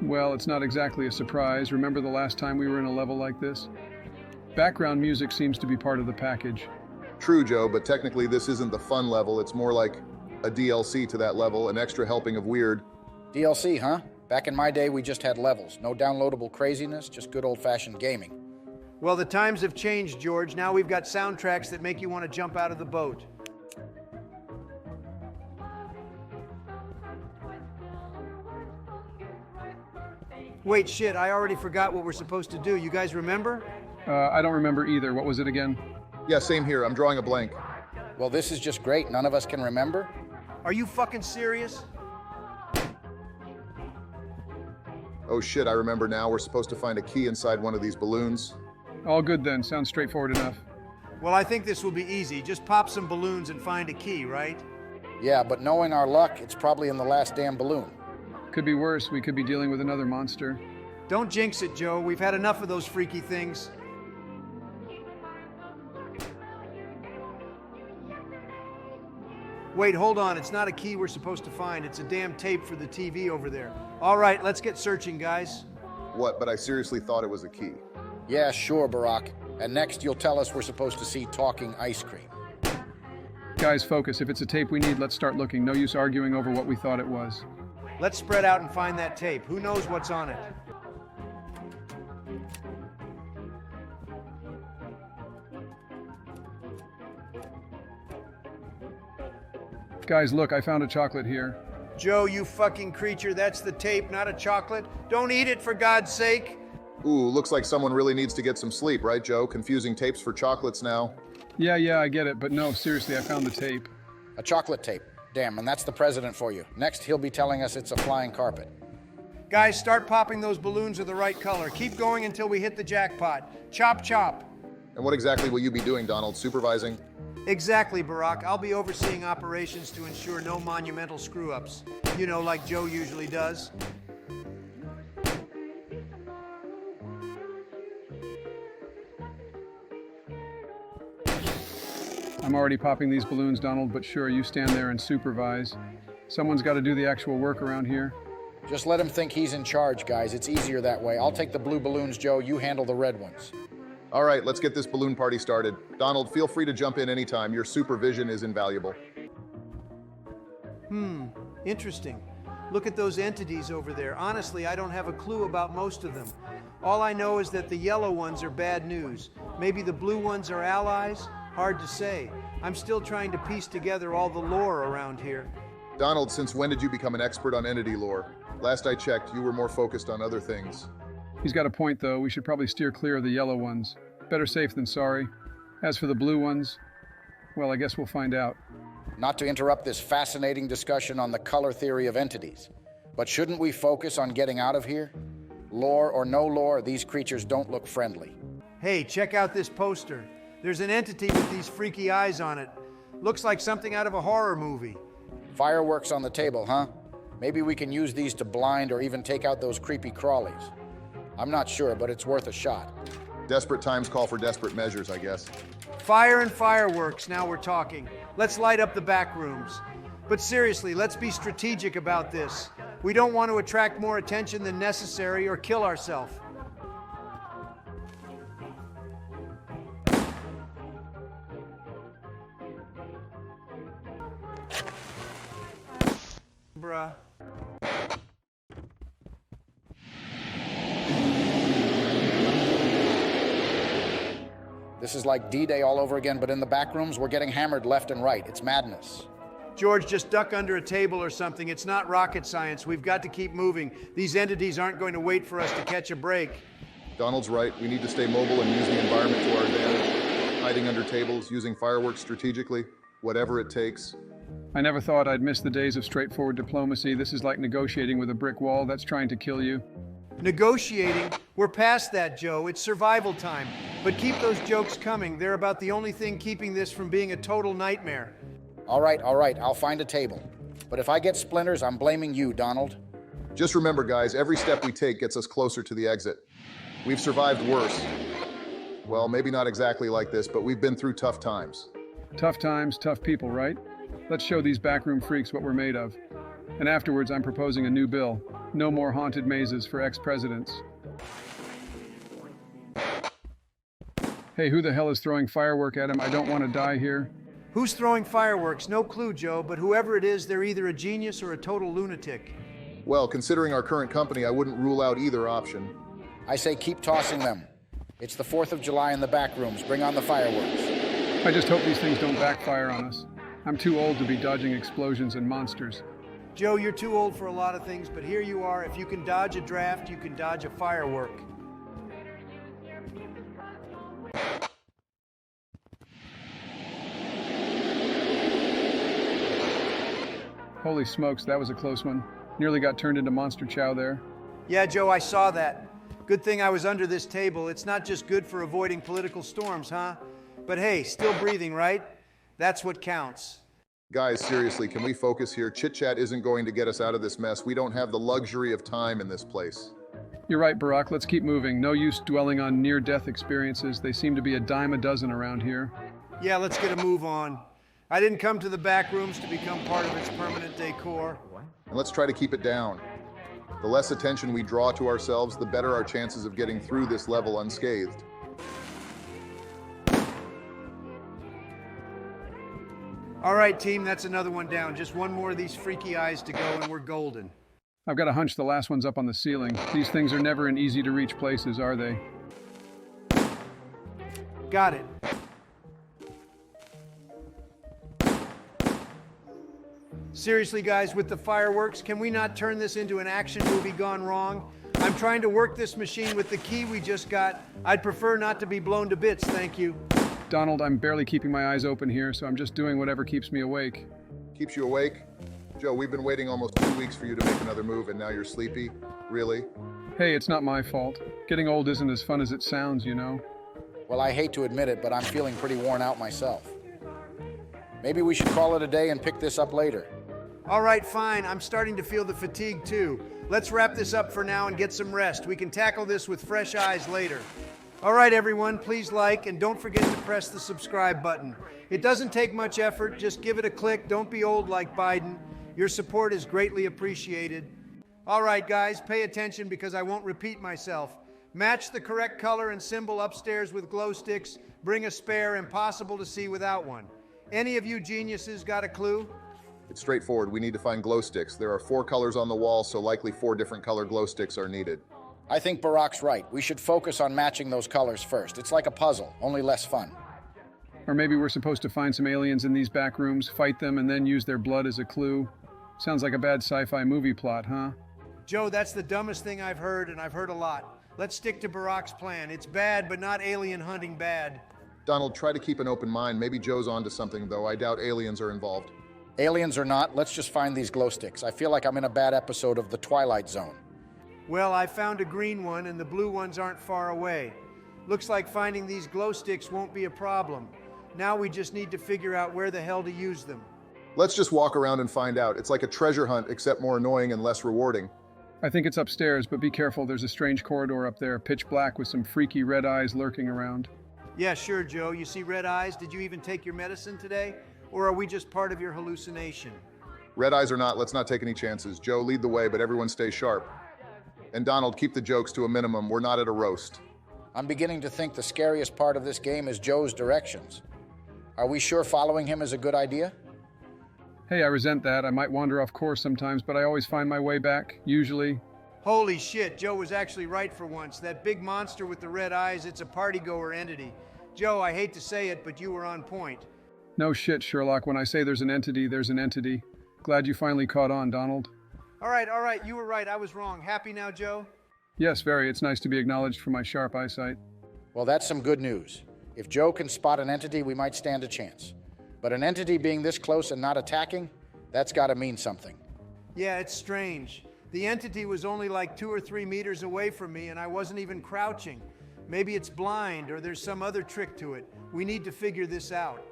Well, it's not exactly a surprise. Remember the last time we were in a level like this? Background music seems to be part of the package. True, Joe, but technically this isn't the fun level. It's more like a DLC to that level, an extra helping of weird. DLC, huh? Back in my day, we just had levels. No downloadable craziness, just good old-fashioned gaming. Well, the times have changed, George. Now we've got soundtracks that make you want to jump out of the boat. Wait, shit, I already forgot what we're supposed to do. You guys remember? I don't remember either. What was it again? Yeah, same here. I'm drawing a blank. Well, this is just great. None of us can remember. Are you fucking serious? Oh shit, I remember now. We're supposed to find a key inside one of these balloons. All good then. Sounds straightforward enough. Well, I think this will be easy. Just pop some balloons and find a key, right? Yeah, but knowing our luck, it's probably in the last damn balloon. Could be worse. We could be dealing with another monster. Don't jinx it, Joe. We've had enough of those freaky things. Wait, hold on. It's not a key we're supposed to find. It's a damn tape for the TV over there. All right, let's get searching, guys. What? But I seriously thought it was a key. Yeah, sure, Barack. And next you'll tell us we're supposed to see talking ice cream. Guys, focus. If it's a tape we need, let's start looking. No use arguing over what we thought it was. Let's spread out and find that tape. Who knows what's on it? Guys, look, I found a chocolate here. Joe, you fucking creature, that's the tape, not a chocolate. Don't eat it, for God's sake. Ooh, looks like someone really needs to get some sleep, right, Joe? Confusing tapes for chocolates now. Yeah, I get it, but no, seriously, I found the tape. A chocolate tape. Damn, and that's the president for you. Next, he'll be telling us it's a flying carpet. Guys, start popping those balloons of the right color. Keep going until we hit the jackpot. Chop, chop. And what exactly will you be doing, Donald? Supervising? Exactly, Barack. I'll be overseeing operations to ensure no monumental screw-ups. You know, like Joe usually does. I'm already popping these balloons, Donald, but sure, you stand there and supervise. Someone's got to do the actual work around here. Just let him think he's in charge, guys. It's easier that way. I'll take the blue balloons, Joe. You handle the red ones. All right, let's get this balloon party started. Donald, feel free to jump in anytime. Your supervision is invaluable. Interesting. Look at those entities over there. Honestly, I don't have a clue about most of them. All I know is that the yellow ones are bad news. Maybe the blue ones are allies? Hard to say. I'm still trying to piece together all the lore around here. Donald, since when did you become an expert on entity lore? Last I checked, you were more focused on other things. He's got a point, though. We should probably steer clear of the yellow ones. Better safe than sorry. As for the blue ones, well, I guess we'll find out. Not to interrupt this fascinating discussion on the color theory of entities, but shouldn't we focus on getting out of here? Lore or no lore, these creatures don't look friendly. Hey, check out this poster. There's an entity with these freaky eyes on it. Looks like something out of a horror movie. Fireworks on the table, huh? Maybe we can use these to blind or even take out those creepy crawlies. I'm not sure, but it's worth a shot. Desperate times call for desperate measures, I guess. Fire and fireworks, now we're talking. Let's light up the back rooms. But seriously, let's be strategic about this. We don't want to attract more attention than necessary or kill ourselves. Bruh. This is like D-Day all over again, but in the back rooms, we're getting hammered left and right. It's madness. George, just duck under a table or something. It's not rocket science. We've got to keep moving. These entities aren't going to wait for us to catch a break. Donald's right. We need to stay mobile and use the environment to our advantage. Hiding under tables, using fireworks strategically, whatever it takes. I never thought I'd miss the days of straightforward diplomacy. This is like negotiating with a brick wall that's trying to kill you. Negotiating? We're past that, Joe. It's survival time. But keep those jokes coming. They're about the only thing keeping this from being a total nightmare. All right, I'll find a table. But if I get splinters, I'm blaming you, Donald. Just remember, guys, every step we take gets us closer to the exit. We've survived worse. Well, maybe not exactly like this, but we've been through tough times. Tough times, tough people, right? Let's show these backroom freaks what we're made of. And afterwards, I'm proposing a new bill. No more haunted mazes for ex-presidents. Hey, who the hell is throwing firework at him? I don't want to die here. Who's throwing fireworks? No clue, Joe, but whoever it is, they're either a genius or a total lunatic. Well, considering our current company, I wouldn't rule out either option. I say keep tossing them. It's the 4th of July in the back rooms. Bring on the fireworks. I just hope these things don't backfire on us. I'm too old to be dodging explosions and monsters. Joe, you're too old for a lot of things, but here you are. If you can dodge a draft, you can dodge a firework. Holy smokes, that was a close one. Nearly got turned into monster chow there. Yeah, Joe, I saw that. Good thing I was under this table. It's not just good for avoiding political storms, huh? But hey, still breathing, right? That's what counts. Guys, seriously, can we focus here? Chit-chat isn't going to get us out of this mess. We don't have the luxury of time in this place. You're right, Barack. Let's keep moving. No use dwelling on near-death experiences. They seem to be a dime a dozen around here. Yeah, let's get a move on. I didn't come to the back rooms to become part of its permanent decor. And let's try to keep it down. The less attention we draw to ourselves, the better our chances of getting through this level unscathed. All right, team, that's another one down. Just one more of these freaky eyes to go and we're golden. I've got a hunch the last one's up on the ceiling. These things are never in easy-to-reach places, are they? Got it. Seriously, guys, with the fireworks, can we not turn this into an action movie gone wrong? I'm trying to work this machine with the key we just got. I'd prefer not to be blown to bits, thank you. Donald, I'm barely keeping my eyes open here, so I'm just doing whatever keeps me awake. Keeps you awake? Joe, we've been waiting almost 2 weeks for you to make another move, and now you're sleepy? Really? Hey, it's not my fault. Getting old isn't as fun as it sounds, you know? Well, I hate to admit it, but I'm feeling pretty worn out myself. Maybe we should call it a day and pick this up later. All right, fine. I'm starting to feel the fatigue, too. Let's wrap this up for now and get some rest. We can tackle this with fresh eyes later. All right, everyone, please like and don't forget to press the subscribe button. It doesn't take much effort. Just give it a click. Don't be old like Biden. Your support is greatly appreciated. All right, guys, pay attention because I won't repeat myself. Match the correct color and symbol upstairs with glow sticks. Bring a spare, impossible to see without one. Any of you geniuses got a clue? It's straightforward. We need to find glow sticks. There are 4 colors on the wall, so likely 4 different color glow sticks are needed. I think Barack's right. We should focus on matching those colors first. It's like a puzzle, only less fun. Or maybe we're supposed to find some aliens in these back rooms, fight them, and then use their blood as a clue. Sounds like a bad sci-fi movie plot, huh? Joe, that's the dumbest thing I've heard, and I've heard a lot. Let's stick to Barack's plan. It's bad, but not alien hunting bad. Donald, try to keep an open mind. Maybe Joe's onto something, though. I doubt aliens are involved. Aliens or not, let's just find these glow sticks. I feel like I'm in a bad episode of The Twilight Zone. Well, I found a green one, and the blue ones aren't far away. Looks like finding these glow sticks won't be a problem. Now we just need to figure out where the hell to use them. Let's just walk around and find out. It's like a treasure hunt, except more annoying and less rewarding. I think it's upstairs, but be careful. There's a strange corridor up there, pitch black with some freaky red eyes lurking around. Yeah, sure, Joe. You see red eyes? Did you even take your medicine today? Or are we just part of your hallucination? Red eyes or not, let's not take any chances. Joe, lead the way, but everyone stay sharp. And Donald, keep the jokes to a minimum. We're not at a roast. I'm beginning to think the scariest part of this game is Joe's directions. Are we sure following him is a good idea? Hey, I resent that. I might wander off course sometimes, but I always find my way back, usually. Holy shit, Joe was actually right for once. That big monster with the red eyes, it's a Partygoer entity. Joe, I hate to say it, but you were on point. No shit, Sherlock. When I say there's an entity, there's an entity. Glad you finally caught on, Donald. All right, you were right. I was wrong. Happy now, Joe? Yes, very. It's nice to be acknowledged for my sharp eyesight. Well, that's some good news. If Joe can spot an entity, we might stand a chance. But an entity being this close and not attacking, that's gotta mean something. Yeah, it's strange. The entity was only like 2 or 3 meters away from me, and I wasn't even crouching. Maybe it's blind, or there's some other trick to it. We need to figure this out.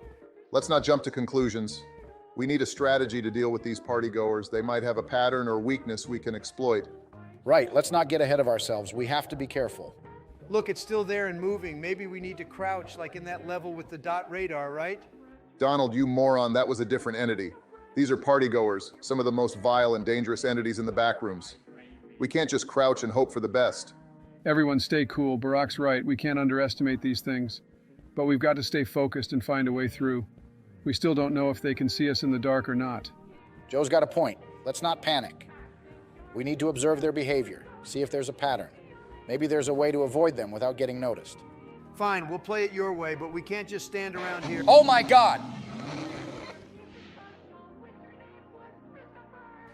Let's not jump to conclusions. We need a strategy to deal with these partygoers. They might have a pattern or weakness we can exploit. Right, let's not get ahead of ourselves. We have to be careful. Look, it's still there and moving. Maybe we need to crouch like in that level with the dot radar, right? Donald, you moron, that was a different entity. These are partygoers, some of the most vile and dangerous entities in the backrooms. We can't just crouch and hope for the best. Everyone stay cool. Barack's right. We can't underestimate these things. But we've got to stay focused and find a way through. We still don't know if they can see us in the dark or not. Joe's got a point. Let's not panic. We need to observe their behavior, see if there's a pattern. Maybe there's a way to avoid them without getting noticed. Fine, we'll play it your way, but we can't just stand around here. Oh my God!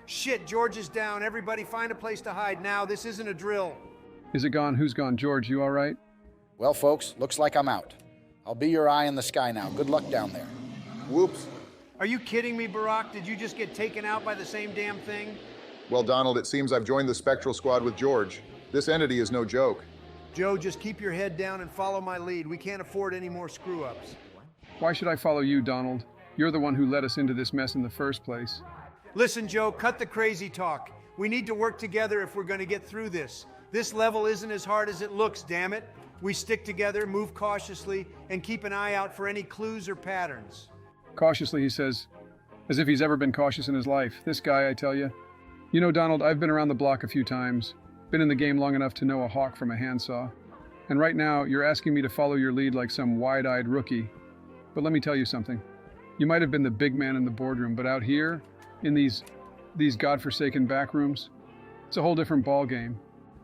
Shit, George is down. Everybody find a place to hide now. This isn't a drill. Is it gone? Who's gone? George, you all right? Well, folks, looks like I'm out. I'll be your eye in the sky now. Good luck down there. Whoops. Are you kidding me, Barack? Did you just get taken out by the same damn thing? Well, Donald, it seems I've joined the Spectral squad with George. This entity is no joke. Joe, just keep your head down and follow my lead. We can't afford any more screw-ups. Why should I follow you, Donald? You're the one who led us into this mess in the first place. Listen, Joe, cut the crazy talk. We need to work together if we're going to get through this. This level isn't as hard as it looks, damn it. We stick together, move cautiously, and keep an eye out for any clues or patterns. Cautiously, he says, as if he's ever been cautious in his life. This guy, I tell you. You know, Donald, I've been around the block a few times. Been in the game long enough to know a hawk from a handsaw. And right now, you're asking me to follow your lead like some wide-eyed rookie. But let me tell you something. You might have been the big man in the boardroom, but out here, in these godforsaken backrooms, it's a whole different ballgame.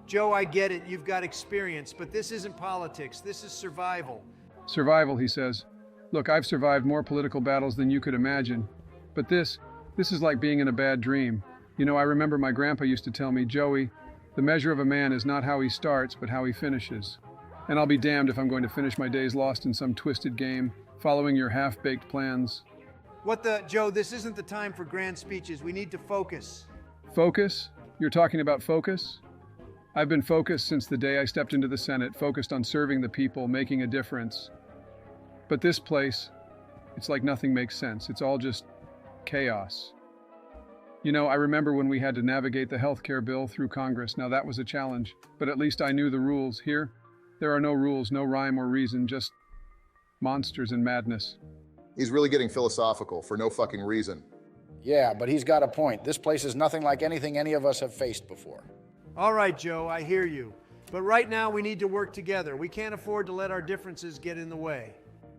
Joe, I get it. You've got experience, but this isn't politics. This is survival. Survival, he says. Look, I've survived more political battles than you could imagine. But this is like being in a bad dream. You know, I remember my grandpa used to tell me, Joey, the measure of a man is not how he starts, but how he finishes. And I'll be damned if I'm going to finish my days lost in some twisted game, following your half-baked plans. Joe, this isn't the time for grand speeches. We need to focus. Focus? You're talking about focus? I've been focused since the day I stepped into the Senate, focused on serving the people, making a difference. But this place, it's like nothing makes sense. It's all just chaos. You know, I remember when we had to navigate the healthcare bill through Congress. Now that was a challenge, but at least I knew the rules. Here, there are no rules, no rhyme or reason, just monsters and madness. He's really getting philosophical for no fucking reason. Yeah, but he's got a point. This place is nothing like anything any of us have faced before. All right, Joe, I hear you. But right now we need to work together. We can't afford to let our differences get in the way.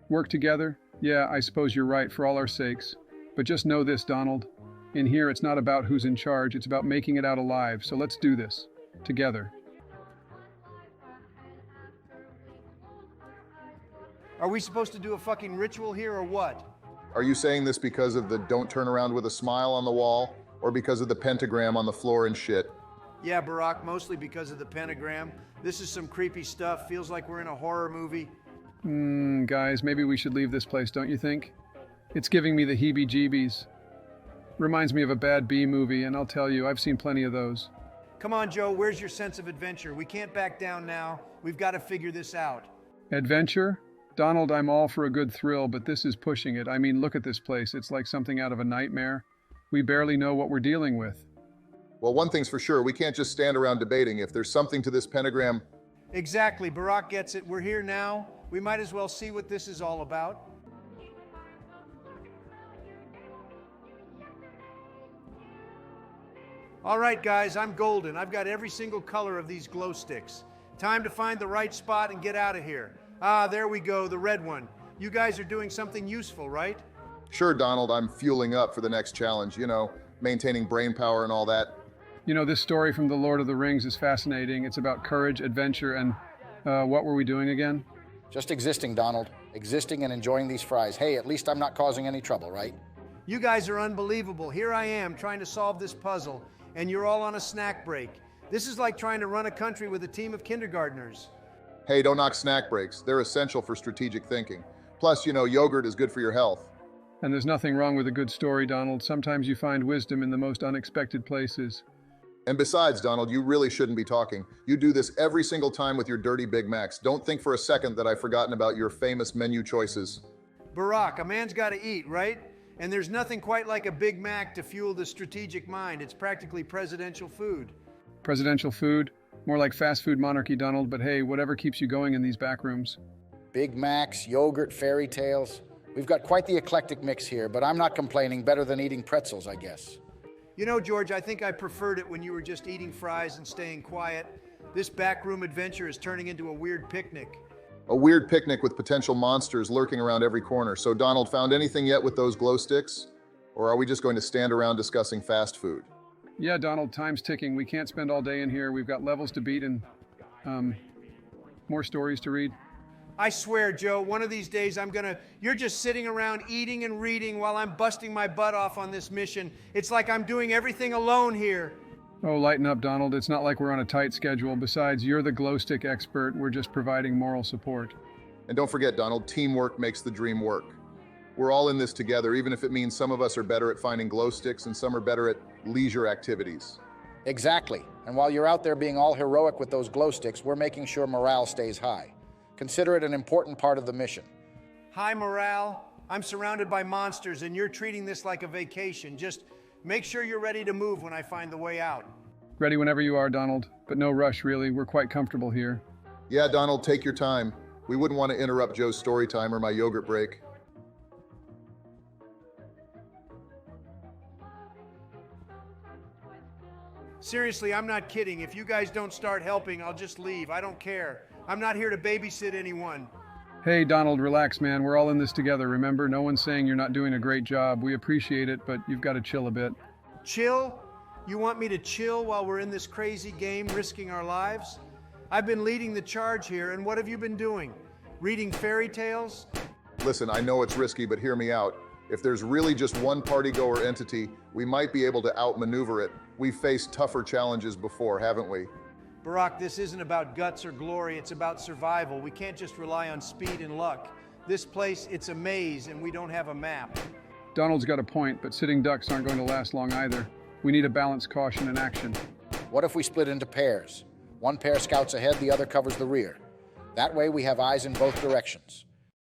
Work together? Yeah, I suppose you're right, for all our sakes. But just know this, Donald. In here, it's not about who's in charge, it's about making it out alive. So let's do this. Together. Are we supposed to do a fucking ritual here or what? Are you saying this because of the don't turn around with a smile on the wall, or because of the pentagram on the floor and shit? Yeah, Barack, mostly because of the pentagram. This is some creepy stuff. Feels like we're in a horror movie. Guys, maybe we should leave this place, don't you think? It's giving me the heebie-jeebies. Reminds me of a bad B movie, and I'll tell you, I've seen plenty of those. Come on, Joe, where's your sense of adventure? We can't back down now. We've got to figure this out. Adventure? Donald, I'm all for a good thrill, but this is pushing it. I mean, look at this place. It's like something out of a nightmare. We barely know what we're dealing with. Well, one thing's for sure, we can't just stand around debating. If there's something to this pentagram... Exactly, Barack gets it. We're here now. We might as well see what this is all about. All right, guys, I'm golden. I've got every single color of these glow sticks. Time to find the right spot and get out of here. Ah, there we go, the red one. You guys are doing something useful, right? Sure, Donald, I'm fueling up for the next challenge, you know, maintaining brain power and all that. You know, this story from The Lord of the Rings is fascinating. It's about courage, adventure, and what were we doing again? Just existing, Donald. Existing and enjoying these fries. Hey, at least I'm not causing any trouble, right? You guys are unbelievable. Here I am trying to solve this puzzle, and you're all on a snack break. This is like trying to run a country with a team of kindergartners. Hey, don't knock snack breaks. They're essential for strategic thinking. Plus, you know, yogurt is good for your health. And there's nothing wrong with a good story, Donald. Sometimes you find wisdom in the most unexpected places. And besides, Donald, you really shouldn't be talking. You do this every single time with your dirty Big Macs. Don't think for a second that I've forgotten about your famous menu choices. Barack, a man's got to eat, right? And there's nothing quite like a Big Mac to fuel the strategic mind. It's practically presidential food. Presidential food? More like fast food monarchy, Donald, but hey, whatever keeps you going in these back rooms. Big Macs, yogurt, fairy tales. We've got quite the eclectic mix here, but I'm not complaining. Better than eating pretzels, I guess. You know, George, I think I preferred it when you were just eating fries and staying quiet. This backroom adventure is turning into a weird picnic. A weird picnic with potential monsters lurking around every corner. So, Donald, found anything yet with those glow sticks? Or are we just going to stand around discussing fast food? Yeah, Donald, time's ticking. We can't spend all day in here. We've got levels to beat and, more stories to read. I swear, Joe, one of these days you're just sitting around eating and reading while I'm busting my butt off on this mission. It's like I'm doing everything alone here. Oh, lighten up, Donald. It's not like we're on a tight schedule. Besides, you're the glow stick expert. We're just providing moral support. And don't forget, Donald, teamwork makes the dream work. We're all in this together, even if it means some of us are better at finding glow sticks and some are better at leisure activities. Exactly. And while you're out there being all heroic with those glow sticks, we're making sure morale stays high. Consider it an important part of the mission. High morale. I'm surrounded by monsters and you're treating this like a vacation. Just make sure you're ready to move when I find the way out. Ready whenever you are, Donald. But no rush, really. We're quite comfortable here. Yeah, Donald, take your time. We wouldn't want to interrupt Joe's story time or my yogurt break. Seriously, I'm not kidding. If you guys don't start helping, I'll just leave. I don't care. I'm not here to babysit anyone. Hey, Donald, relax, man. We're all in this together, remember? No one's saying you're not doing a great job. We appreciate it, but you've got to chill a bit. Chill? You want me to chill while we're in this crazy game, risking our lives? I've been leading the charge here, and what have you been doing? Reading fairy tales? Listen, I know it's risky, but hear me out. If there's really just one partygoer entity, we might be able to outmaneuver it. We've faced tougher challenges before, haven't we? Barack, this isn't about guts or glory, it's about survival. We can't just rely on speed and luck. This place, it's a maze, and we don't have a map. Donald's got a point, but sitting ducks aren't going to last long either. We need a balanced caution and action. What if we split into pairs? One pair scouts ahead, the other covers the rear. That way we have eyes in both directions.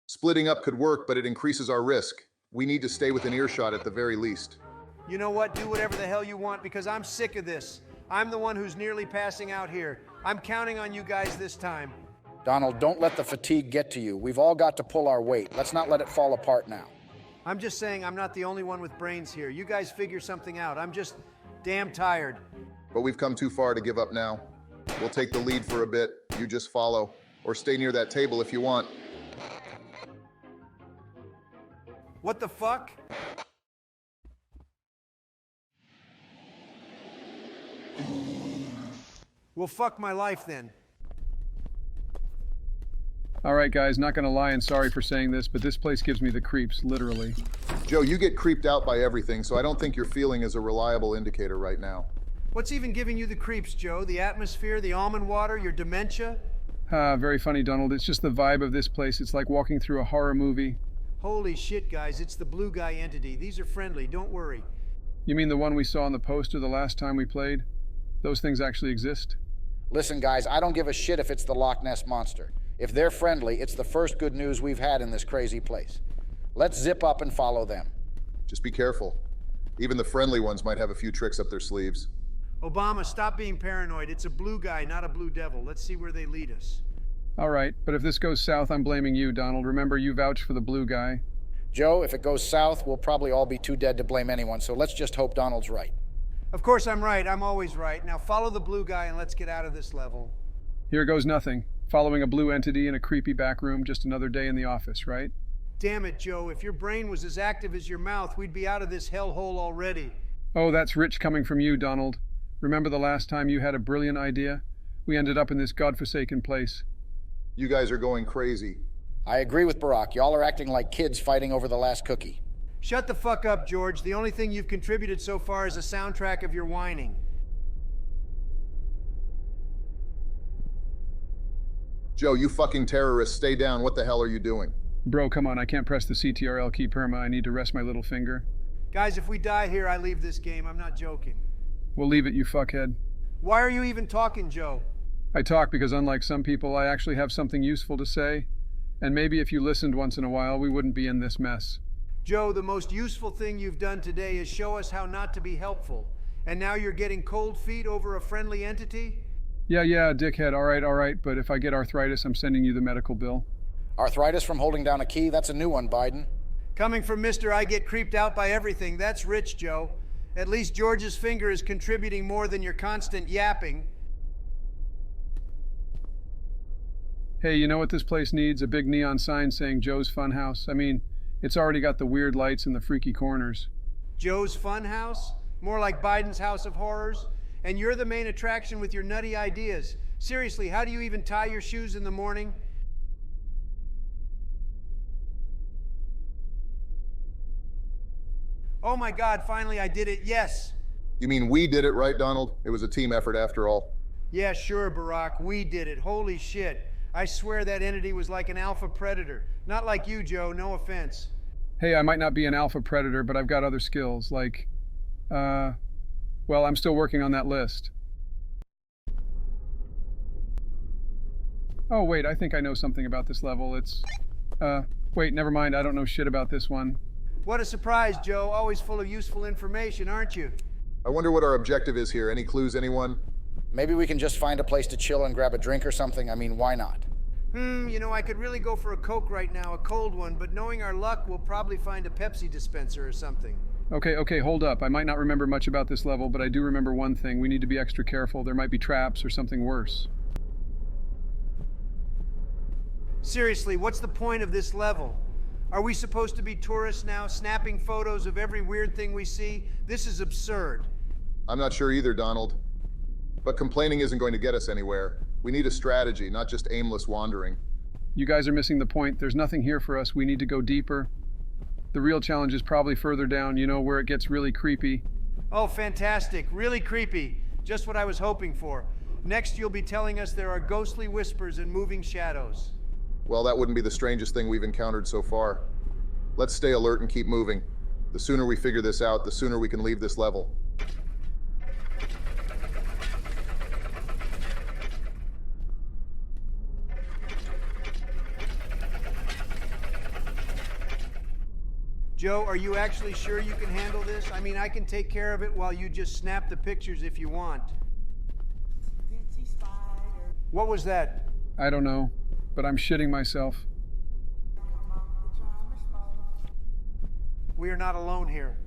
Splitting up could work, but it increases our risk. We need to stay within earshot at the very least. You know what? Do whatever the hell you want, because I'm sick of this. I'm the one who's nearly passing out here. I'm counting on you guys this time. Donald, don't let the fatigue get to you. We've all got to pull our weight. Let's not let it fall apart now. I'm just saying I'm not the only one with brains here. You guys figure something out. I'm just damn tired. But we've come too far to give up now. We'll take the lead for a bit. You just follow. Or stay near that table if you want. What the fuck? Well, fuck my life then. Alright guys, not gonna lie and sorry for saying this, but this place gives me the creeps, literally. Joe, you get creeped out by everything, so I don't think your feeling is a reliable indicator right now. What's even giving you the creeps, Joe? The atmosphere, the almond water, your dementia? Very funny, Donald. It's just the vibe of this place. It's like walking through a horror movie. Holy shit, guys, it's the blue guy entity. These are friendly, don't worry. You mean the one we saw on the poster the last time we played? Those things actually exist? Listen, guys, I don't give a shit if it's the Loch Ness Monster. If they're friendly, it's the first good news we've had in this crazy place. Let's zip up and follow them. Just be careful. Even the friendly ones might have a few tricks up their sleeves. Obama, stop being paranoid. It's a blue guy, not a blue devil. Let's see where they lead us. Alright, but if this goes south, I'm blaming you, Donald. Remember, you vouched for the blue guy. Joe, if it goes south, we'll probably all be too dead to blame anyone, so let's just hope Donald's right. Of course I'm right. I'm always right. Now follow the blue guy and let's get out of this level. Here goes nothing. Following a blue entity in a creepy back room, just another day in the office, right? Damn it, Joe. If your brain was as active as your mouth, we'd be out of this hellhole already. Oh, that's rich coming from you, Donald. Remember the last time you had a brilliant idea? We ended up in this godforsaken place. You guys are going crazy. I agree with Barack. Y'all are acting like kids fighting over the last cookie. Shut the fuck up, George. The only thing you've contributed so far is a soundtrack of your whining. Joe, you fucking terrorist, stay down. What the hell are you doing? Bro, come on, I can't press the CTRL key perma. I need to rest my little finger. Guys, if we die here, I leave this game. I'm not joking. We'll leave it, you fuckhead. Why are you even talking, Joe? I talk because unlike some people, I actually have something useful to say. And maybe if you listened once in a while, we wouldn't be in this mess. Joe, the most useful thing you've done today is show us how not to be helpful. And now you're getting cold feet over a friendly entity? Yeah, dickhead, all right, but if I get arthritis, I'm sending you the medical bill. Arthritis from holding down a key? That's a new one, Biden. Coming from Mr. I get creeped out by everything, that's rich, Joe. At least George's finger is contributing more than your constant yapping. Hey, you know what this place needs? A big neon sign saying Joe's Funhouse. I mean, it's already got the weird lights and the freaky corners. Joe's Funhouse? More like Biden's House of Horrors? And you're the main attraction with your nutty ideas. Seriously, how do you even tie your shoes in the morning? Oh my God, finally I did it, yes. You mean we did it, right, Donald? It was a team effort after all. Yeah, sure, Barack, we did it. Holy shit. I swear that entity was like an alpha predator. Not like you, Joe, no offense. Hey, I might not be an alpha predator, but I've got other skills, like, well, I'm still working on that list. Oh, wait, I think I know something about this level. It's, wait, never mind, I don't know shit about this one. What a surprise, Joe. Always full of useful information, aren't you? I wonder what our objective is here. Any clues, anyone? Maybe we can just find a place to chill and grab a drink or something. I mean, why not? You know, I could really go for a Coke right now, a cold one, but knowing our luck, we'll probably find a Pepsi dispenser or something. Okay, hold up. I might not remember much about this level, but I do remember one thing. We need to be extra careful. There might be traps or something worse. Seriously, what's the point of this level? Are we supposed to be tourists now, snapping photos of every weird thing we see? This is absurd. I'm not sure either, Donald. But complaining isn't going to get us anywhere. We need a strategy, not just aimless wandering. You guys are missing the point. There's nothing here for us. We need to go deeper. The real challenge is probably further down, you know, where it gets really creepy. Oh, fantastic. Really creepy. Just what I was hoping for. Next, you'll be telling us there are ghostly whispers and moving shadows. Well, that wouldn't be the strangest thing we've encountered so far. Let's stay alert and keep moving. The sooner we figure this out, the sooner we can leave this level. Joe, are you actually sure you can handle this? I mean, I can take care of it while you just snap the pictures if you want. What was that? I don't know, but I'm shitting myself. We are not alone here.